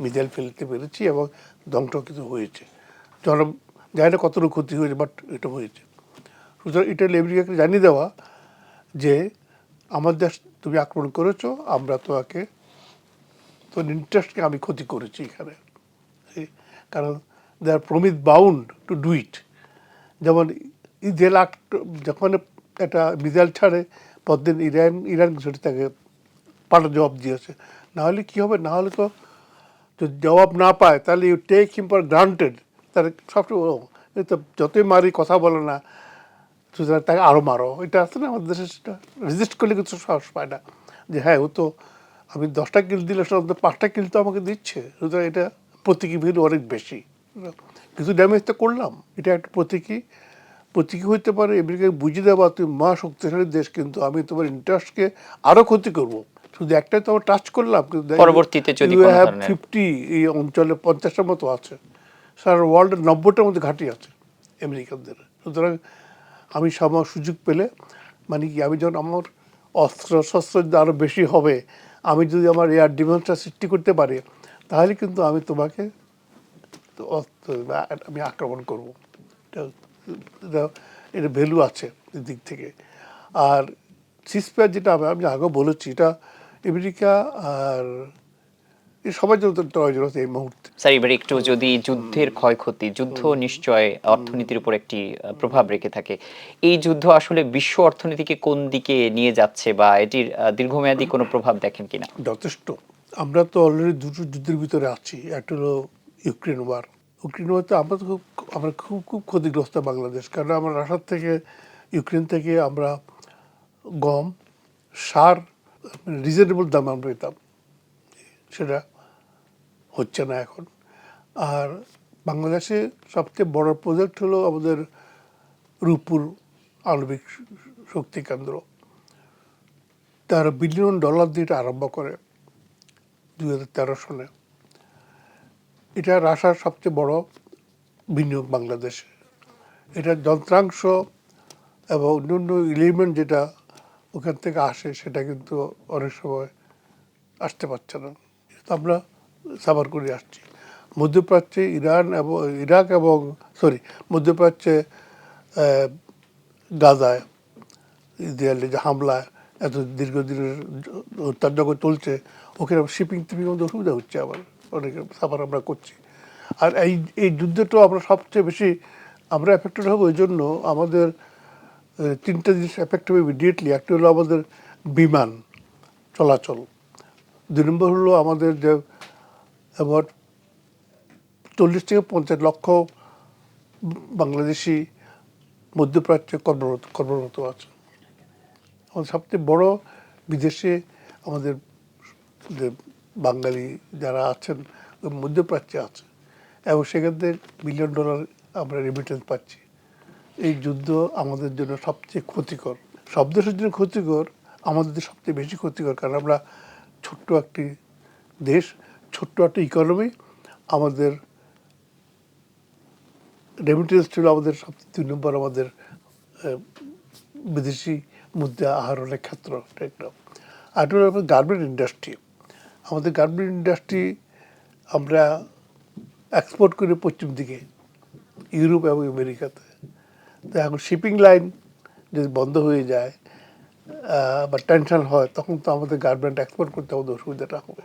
মিসাইল ফেলতে পেরেছি এবং ধ্বংস কিছু হয়েছে। জানি না কতটুকু ক্ষতি হয়েছে, বাট এটা হয়েছে। সুতরাং এটা আমেরিকাকে জানিয়ে দেওয়া যে আমার দেশ তুমি আক্রমণ করেছো, আমরা তোমাকে, তোর ইন্টারেস্টকে আমি ক্ষতি করেছি এখানে। কারণ they are promise bound to do it. যেমন ইসরায়েল যখন একটা মিসাইল ছাড়ে, পরদিন ইরান সেটা তাকে পাল্টা জবাব দিয়েছে। নাহলে কী হবে, না হলে তো যদি জবাব না পায় তাহলে you take him for granted, তার সবসময় তো যতই মারি কথা বলে না, সুতরাং তাকে আরও মারো। এটা আছে না আমাদের দেশে, সেটা রেজিস্ট করলে কিছু সাহস পায় না যে হ্যাঁ ও তো, আমি 10টা কিল দিলে সে 5টা কিল তো আমাকে দিচ্ছে। সুতরাং এটা প্রতীকী ভ্যালু অনেক বেশি। কিছু ড্যামেজ তো করলাম, এটা একটা প্রতীকী হইতে পারে আমেরিকাকে বুঝিয়ে দেওয়া তুমি মহা শক্তিশালী দেশ, কিন্তু আমি তোমার ইন্টারেস্টকে আরও ক্ষতি করবো। শুধু একটাই তো আমার টাচ করলাম, কিন্তু পরবর্তীতে যদি কোনো ধরনের 50, এই অঞ্চলে 50টার মতো আছে, সারা ওয়ার্ল্ডের 90টার মধ্যে ঘাঁটি আছে আমেরিকানদের। সুতরাং আমি সময় সুযোগ পেলে, মানে কি, আমি যখন আমার শস্ত্র আরও বেশি হবে, আমি যদি আমার এয়ার ডিফেন্সটা সৃষ্টি করতে পারি, তাহলে কিন্তু আমি তোমাকে আমি আক্রমণ করবো। এটা ভ্যালু আছে দিক থেকে। আর সিসফায়ার যেটা আমি আগেও বলেছি, এটা আমেরিকা আর সবার জন্য প্রয়োজন আছে এই মুহূর্তে। স্যার, এবার একটু যদি যুদ্ধের ক্ষয়ক্ষতি, যুদ্ধ নিশ্চয় অর্থনীতির উপর একটি প্রভাব রেখে থাকে, এই যুদ্ধ আসলে বিশ্ব অর্থনীতিকে কোন দিকে নিয়ে যাচ্ছে, বা এটির দীর্ঘমেয়াদী কোনো প্রভাব দেখেন কিনা? যথেষ্ট। আমরা তো অলরেডি দুটো যুদ্ধের ভিতরে আছি। একটা হলো ইউক্রেন ওয়ার। ইউক্রেন ওয়ারতে আমরা খুব ক্ষতিগ্রস্ত বাংলাদেশ। কারণ আমরা রাশিয়ার থেকে, ইউক্রেন থেকে আমরা গম, সার রিজনেবল দাম আমরা পেতাম। সেটা হচ্ছে না এখন। আর বাংলাদেশে সবচেয়ে বড় প্রজেক্ট হলো আমাদের রূপপুর আণবিক শক্তি কেন্দ্র। $13 বিলিয়ন দিয়ে এটা আরম্ভ করে 2013 সনে। এটা রাশিয়ার সবচেয়ে বড় বিনিয়োগ বাংলাদেশে। এটা যন্ত্রাংশ এবং অন্যান্য এলিমেন্ট যেটা ওখান থেকে আসে সেটা কিন্তু অনেক সময় আসতে পারছে না। তো আমরা সাফার করে আসছি। মধ্যপ্রাচ্যে ইরান এবং ইরাক এবং মধ্যপ্রাচ্যে গাজায় ইসরায়েলের যে হামলা এত দীর্ঘদিনের হত্যাযজ্ঞ চলছে, ওখানে শিপিং টিপিং মধ্যে অসুবিধা হচ্ছে, আবার অনেকে সাফার আমরা করছি। আর এই যুদ্ধটা আমরা সবচেয়ে বেশি আমরা এফেক্টেড হবো। এই জন্য আমাদের তিনটা জিনিস এফেক্ট হবে ইমিডিয়েটলি। একটা হলো আমাদের বিমান চলাচল, 2 নম্বর হলো আমাদের যে অ্যাবাউট 40 থেকে 50 লক্ষ বাংলাদেশি মধ্যপ্রাচ্যে কর্মরত আছে। আমাদের সবচেয়ে বড় বিদেশে আমাদের যে বাঙালি যারা আছেন মধ্যপ্রাচ্যে আছে, এবং সেখান থেকে $1 বিলিয়ন আমরা রেমিটেন্স পাচ্ছি। এই যুদ্ধ আমাদের জন্য সবচেয়ে ক্ষতিকর, সব দেশের জন্য ক্ষতিকর, আমাদের সবচেয়ে বেশি ক্ষতিকর। কারণ আমরা ছোট্ট একটি দেশ, ছোট্ট একটা ইকোনমি। আমাদের রেমিটেন্স ছিল আমাদের সবচেয়ে 2 নম্বর আমাদের বিদেশি মুদ্রা আহরণের ক্ষেত্র। একটা আর হলো আমাদের গার্মেন্ট ইন্ডাস্ট্রি। আমাদের গার্মেন্ট ইন্ডাস্ট্রি আমরা এক্সপোর্ট করি পশ্চিম দিকে, ইউরোপ এবং আমেরিকাতে। তো এখন শিপিং লাইন যদি বন্ধ হয়ে যায় বা টেনশন হয়, তখন তো আমাদের গার্মেন্ট এক্সপোর্ট করতে আমাদের অসুবিধাটা হবে।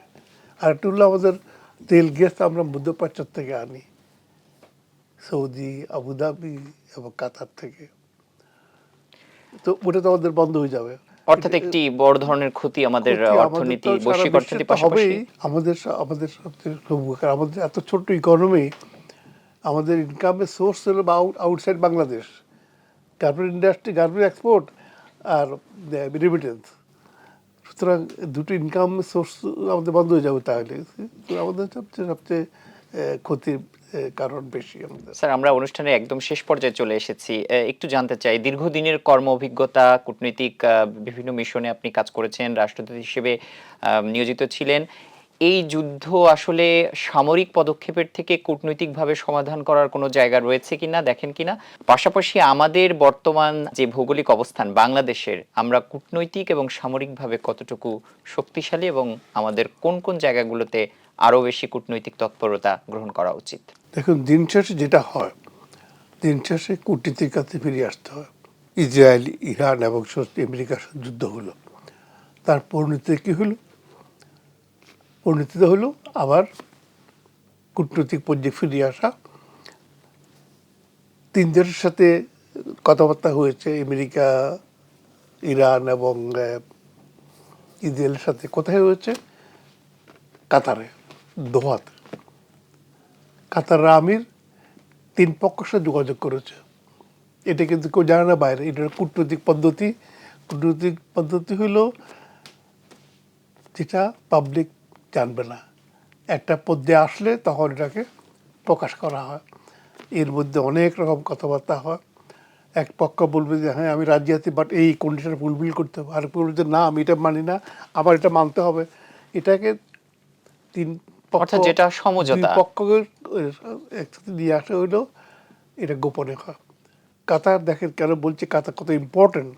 আর একটা হলো আমাদের তেল গ্যাস আমরা মধ্যপ্রাচ্য থেকে আনি, সৌদি, আবুধাবি এবং কাতার থেকে। তো ওটা তো আমাদের বন্ধ হয়ে যাবে। অর্থাৎ একটি বড় ধরনের ক্ষতি আমাদের অর্থনীতি, বৈশ্বিক অর্থনীতির পাশাপাশি আমাদের সবচেয়ে কারণ আমাদের এত ছোট্ট ইকোনমি, আমাদের ইনকামের সোর্স হলো outside Bangladesh, garment industry, garment export আর রেমিটেন্স। সুতরাং দুটো ইনকাম সোর্স আমাদের বন্ধ হয়ে যাবে তাহলে। তো আমাদের সবচেয়ে ক্ষতির কারণ বেশি আমাদের। স্যার, আমরা অনুষ্ঠানের একদম শেষ পর্যায়ে চলে এসেছি। একটু জানতে চাই, দীর্ঘদিনের কর্ম অভিজ্ঞতা, কূটনৈতিক বিভিন্ন মিশনে আপনি কাজ করেছেন, রাষ্ট্রদূত হিসেবে নিয়োজিত ছিলেন। এই যুদ্ধ আসলে সামরিক পদক্ষেপের থেকে কূটনৈতিকভাবে সমাধান করার কোনো জায়গা রয়েছে কিনা, দেখেন কিনা? পাশাপাশি আমাদের বর্তমান যে ভৌগোলিক অবস্থান বাংলাদেশের, আমরা কূটনৈতিক এবং সামরিকভাবে কতটুকু শক্তিশালী এবং আমাদের কোন কোন জায়গাগুলোতে আরও বেশি কূটনৈতিক তৎপরতা গ্রহণ করা উচিত? দেখুন, দিন শেষে যেটা হয়, দিন শেষে কূটনীতির কাছে ফিরে আসতে হয়। ইসরায়েল, ইরান এবং আমেরিকার যুদ্ধ হলো, তার পরিণতি কী হলো? পরিণতিতে হলো আবার কূটনৈতিক পর্যায়ে ফিরে আসা। 3 দেশের সাথে কথাবার্তা হয়েছে, আমেরিকা, ইরান এবং ইসরায়েলের সাথে। কোথায় হয়েছে? কাতারে, দোহাতে। কাতার আমির 3 পক্ষের সাথে যোগাযোগ করেছে। এটা কিন্তু কেউ জানে না বাইরে। এটা কূটনৈতিক পদ্ধতি। কূটনৈতিক পদ্ধতি হলো যেটা পাবলিক জানবে না। একটা পর্যায়ে আসলে তখন এটাকে প্রকাশ করা হয়। এর মধ্যে অনেক রকম কথাবার্তা হয়। এক পক্ষ বলবে যে হ্যাঁ আমি রাজি আছি, বাট এই কন্ডিশন ফুলফিল করতে হবে। আর বলবে যে না, আমি এটা মানি না, আবার এটা মানতে হবে। এটাকে 3 পক্ষ, অর্থাৎ যেটা 2 সমঝোতা। পক্ষকে একসাথে নিয়ে আসা হইলো, এটা গোপনে হয়। কাতার দেখেন কেন বলছে কাতার কত ইম্পর্টেন্ট।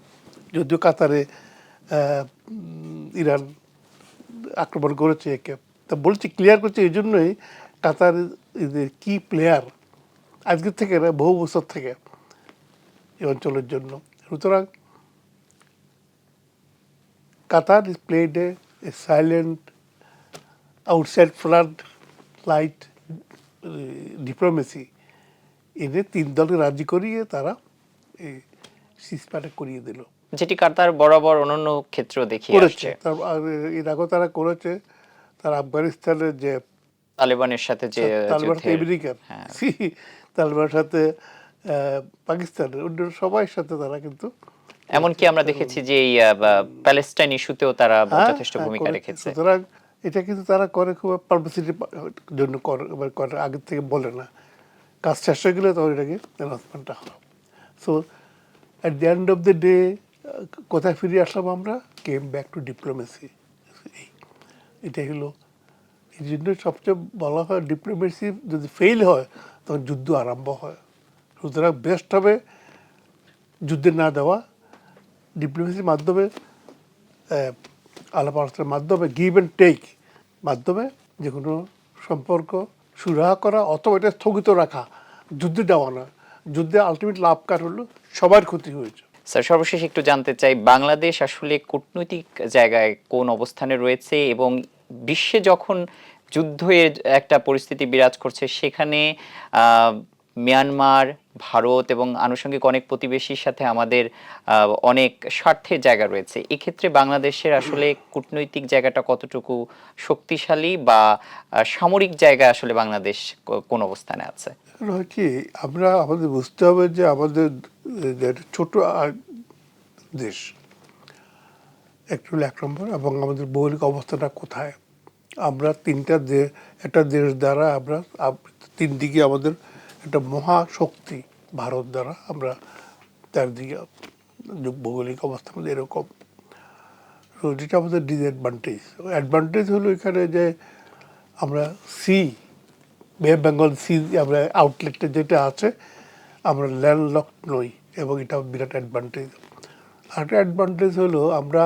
যদিও কাতারে ইরান আক্রমণ করেছে একে, তা বলছি ক্লিয়ার করছে এই জন্যই কাতার কি প্লেয়ার আজকের থেকে না, বহু বছর থেকে এই অঞ্চলের জন্য। সুতরাং Qatar is played a silent outside flood light diplomacy. এদের 3 দলকে রাজি করিয়ে তারা এই সিজফায়ার করিয়ে দিল, যেটি কাতার বরাবর অন্যান্য ক্ষেত্র দেখিয়ে করেছে। আসছে। এর আগেও তারা করেছে। তারা আফগানিস্তানের যে তালেবানের সাথে যে তালেবান সাথে যুদ্ধের, আমেরিকার, হ্যাঁ, তালেবানের সাথে পাকিস্তানের, অন্য সবাই সাথে তারা কিন্তু এমনকি আমরা দেখেছি যে এই প্যালেস্টাইন ইস্যুতেও তারা যথেষ্ট ভূমিকা করেছে। রেখেছে। সুতরাং এটা কিন্তু তারা করে খুব পাবলিসিটির জন্য করে আগে থেকে বলে না, কাজ শেষ হয়ে গেলে তখন এটাকে অ্যানাউন্সমেন্টটা হয়। So at the end of the day কোথায় ফিরে আসলাম আমরা? Came back to diplomacy. এটাই হলো, এই জন্য সবচেয়ে বলা হয় ডিপ্লোমেসি যদি ফেল হয় তখন যুদ্ধ আরম্ভ হয়। সুতরাং বেস্ট হবে যুদ্ধে না দেওয়া, ডিপ্লোমেসির মাধ্যমে, আলাপ আলোচনার মাধ্যমে, গিভ অ্যান্ড টেক মাধ্যমে যে কোনো সম্পর্ক সুরাহা করা অথবা এটা স্থগিত রাখা, যুদ্ধে দেওয়া না। যুদ্ধে আলটিমেট লাভ কার হলো? সবার ক্ষতি হয়েছে। স্যার, সর্বশেষ একটু জানতে চাই, বাংলাদেশ আসলে কূটনৈতিক জায়গায় কোন অবস্থানে রয়েছে, এবং বিশ্বে যখন যুদ্ধের একটা পরিস্থিতি বিরাজ করছে সেখানে মিয়ানমার, ভারত এবং আনুষঙ্গিক অনেক প্রতিবেশীর সাথে আমাদের অনেক স্বার্থের জায়গা রয়েছে। এক্ষেত্রে বাংলাদেশের আসলে কূটনৈতিক জায়গাটা কতটুকু শক্তিশালী, বা সামরিক জায়গায় আসলে বাংলাদেশ কোন অবস্থানে আছে? এখন হয় কি, আমরা আমাদের বুঝতে হবে যে আমাদের একটা ছোট দেশ, একটু হলো এক নম্বর, এবং আমাদের ভৌগোলিক অবস্থাটা কোথায়। আমরা একটা দেশ দ্বারা আমরা তিন দিকে আমাদের একটা মহাশক্তি ভারত দ্বারা আমরা চারদিকে ভৌগোলিক অবস্থা আমাদের এরকম। তো যেটা আমাদের ডিসঅ্যাডভান্টেজ, অ্যাডভান্টেজ হলো এখানে যে আমরা বে অফ বেঙ্গল সি, আমরা আউটলেটটা যেটা আছে, আমরা ল্যান্ডলক নই, এবং এটা বিরাট অ্যাডভান্টেজ। আরেকটা অ্যাডভান্টেজ হলো আমরা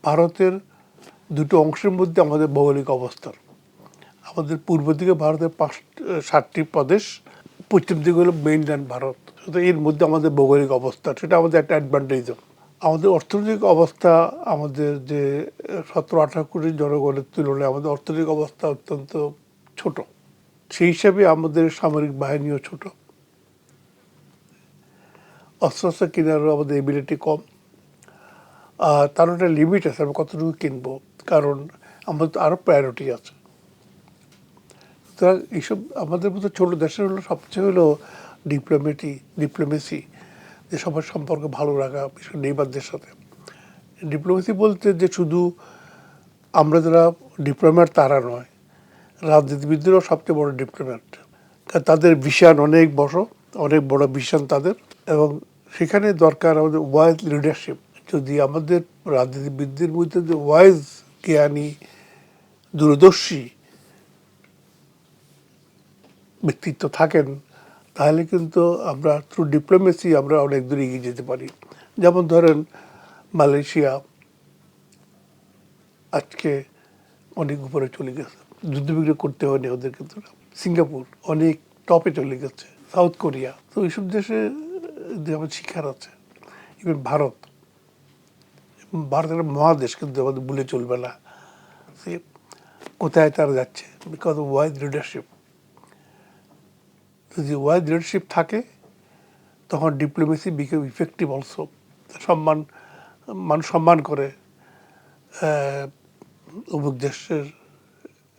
ভারতের দুটো অংশের মধ্যে আমাদের ভৌগোলিক অবস্থান। আমাদের পূর্ব দিকে ভারতের 7টি প্রদেশ, পশ্চিম দিকে হলো মেইনল্যান্ড ভারত। সুতরাং এর মধ্যে আমাদের ভৌগোলিক অবস্থান, সেটা আমাদের একটা অ্যাডভান্টেজ। আমাদের অর্থনৈতিক অবস্থা, আমাদের যে 17-18 কোটি জনগণের তুলনায় আমাদের অর্থনৈতিক অবস্থা অত্যন্ত ছোট। সেই হিসাবে আমাদের সামরিক বাহিনীও ছোট, অস্ত্র কেনারও আমাদের এবিলিটি কম। আর তার একটা লিমিট আছে আমরা কতটুকু কিনবো, কারণ আমাদের তো আরও প্রায়োরিটি আছে। সুতরাং এইসব আমাদের মতো ছোটো দেশের হলো সবচেয়ে হলো ডিপ্লোমেসি, যে সবার সম্পর্ক ভালো রাখা, বিশেষ নেইবারদের সাথে। ডিপ্লোমেসি বলতে যে শুধু আমরা যারা ডিপ্লোম্যাট তারা নয়, রাজনীতিবিদদেরও সবচেয়ে বড় ডিপ্লোম্যাট। কারণ তাদের ভিশন অনেক বড় ভিশন তাদের, এবং সেখানে দরকার আমাদের ওয়াইজ লিডারশিপ। যদি আমাদের রাজনীতিবিদদের মধ্যে যে ওয়াইজ, জ্ঞানী, দূরদর্শী ব্যক্তিত্ব থাকেন, তাহলে কিন্তু আমরা থ্রু ডিপ্লোমেসি আমরা অনেক দূর এগিয়ে যেতে পারি। যেমন ধরেন মালয়েশিয়া আজকে অনেক উপরে চলে গেছে, যুদ্ধবিগ্রহ করতে হয়নি ওদের কিন্তু। সিঙ্গাপুর অনেক টপে চলে গেছে, সাউথ কোরিয়া। তো এইসব দেশে আমাদের শিক্ষার আছে। ইভেন ভারতের মহাদেশ, কিন্তু আমাদের ভুলে চলবে না সে কোথায় তারা যাচ্ছে, বিকজ অফ ওয়াইজ লিডারশিপ। যদি ওয়াইজ লিডারশিপ থাকে তখন ডিপ্লোমেসি বিকেম ইফেক্টিভ অলসো। মানুষ সম্মান করে অমুক দেশের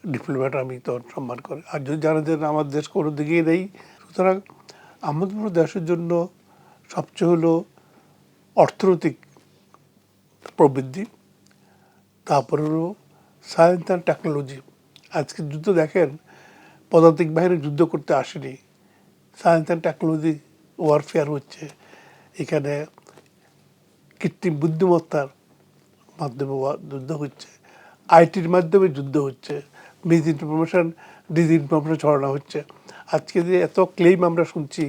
ডিপ্লোম্যাট, আমি তখন সম্মান করে। আর যদি জানা যায় না আমার দেশ কোনো দিকেই নেই, সুতরাং আমাদের পুরো দেশের জন্য সবচেয়ে হলো অর্থনৈতিক প্রবৃদ্ধি, তারপরে হলো সায়েন্স অ্যান্ড টেকনোলজি। আজকে যুদ্ধ দেখেন, পদাতিক বাহিনী যুদ্ধ করতে আসেনি, সায়েন্স অ্যান্ড টেকনোলজি ওয়ারফেয়ার হচ্ছে। এখানে কৃত্রিম বুদ্ধিমত্তার মাধ্যমে যুদ্ধ হচ্ছে, আইটির মাধ্যমে যুদ্ধ হচ্ছে, ডিসইনফরমেশন ছড়ানো হচ্ছে। আজকে যে এত ক্লেইম আমরা শুনছি,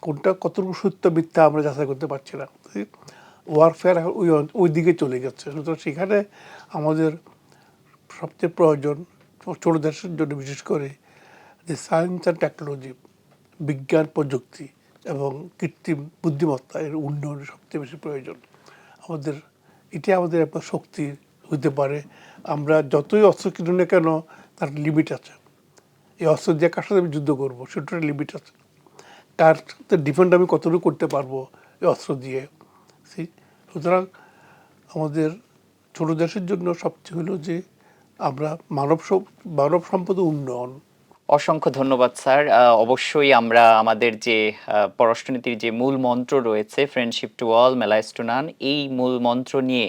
কোনটা কতটুকু সত্য মিথ্যা আমরা যাচাই করতে পারছি না। ওয়ারফেয়ার ওই দিকে চলে গেছে। সুতরাং সেখানে আমাদের সবচেয়ে প্রয়োজন, ছোট দেশের জন্য বিশেষ করে, যে সায়েন্স অ্যান্ড টেকনোলজি, বিজ্ঞান প্রযুক্তি এবং কৃত্রিম বুদ্ধিমত্তা এর উন্নয়ন সবচেয়ে বেশি প্রয়োজন আমাদের। এটি আমাদের একটা শক্তি হতে পারে। আমরা যতই অস্ত্র কিনি না কেন, তার লিমিট আছে। এই অস্ত্র দিয়ে কার সাথে আমি যুদ্ধ করবো, সেটার লিমিট আছে। কার সাথে ডিফেন্ড আমি কতটুকু করতে পারবো এই অস্ত্র দিয়ে। সুতরাং আমাদের ছোট দেশের জন্য সবচেয়ে হলো যে আমরা মানব সম্পদ উন্নয়ন। অসংখ্য ধন্যবাদ স্যার। অবশ্যই আমরা আমাদের যে পররাষ্ট্রনীতির যে মূল মন্ত্র রয়েছে, friendship to all, malice to none, এই মূল মন্ত্র নিয়ে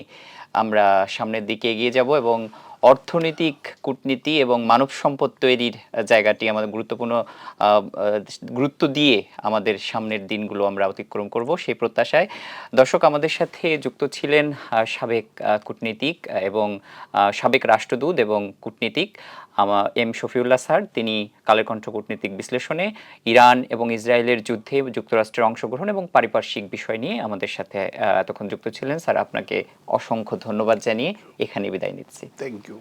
আমরা সামনের দিকে এগিয়ে যাব, এবং অর্থনৈতিক, কূটনীতি এবং মানব সম্পদ তৈরির জায়গাটি আমাদের গুরুত্ব দিয়ে আমাদের সামনের দিনগুলো আমরা অতিক্রম করব সেই প্রত্যাশায়। দর্শক, আমাদের সাথে যুক্ত ছিলেন সাবেক কূটনীতিক এবং সাবেক রাষ্ট্রদূত এবং কূটনীতিক এম শফিউল্লাহ স্যার। তিনি কালের কণ্ঠ কূটনীতিক বিশ্লেষণে ইরান এবং ইসরায়েলের যুদ্ধে যুক্তরাষ্ট্রের অংশগ্রহণ এবং পারিপার্শ্বিক বিষয় নিয়ে আমাদের সাথে এতক্ষণ যুক্ত ছিলেন। স্যার, আপনাকে অসংখ্য ধন্যবাদ জানিয়ে এখানে বিদায় নিচ্ছি। Thank you.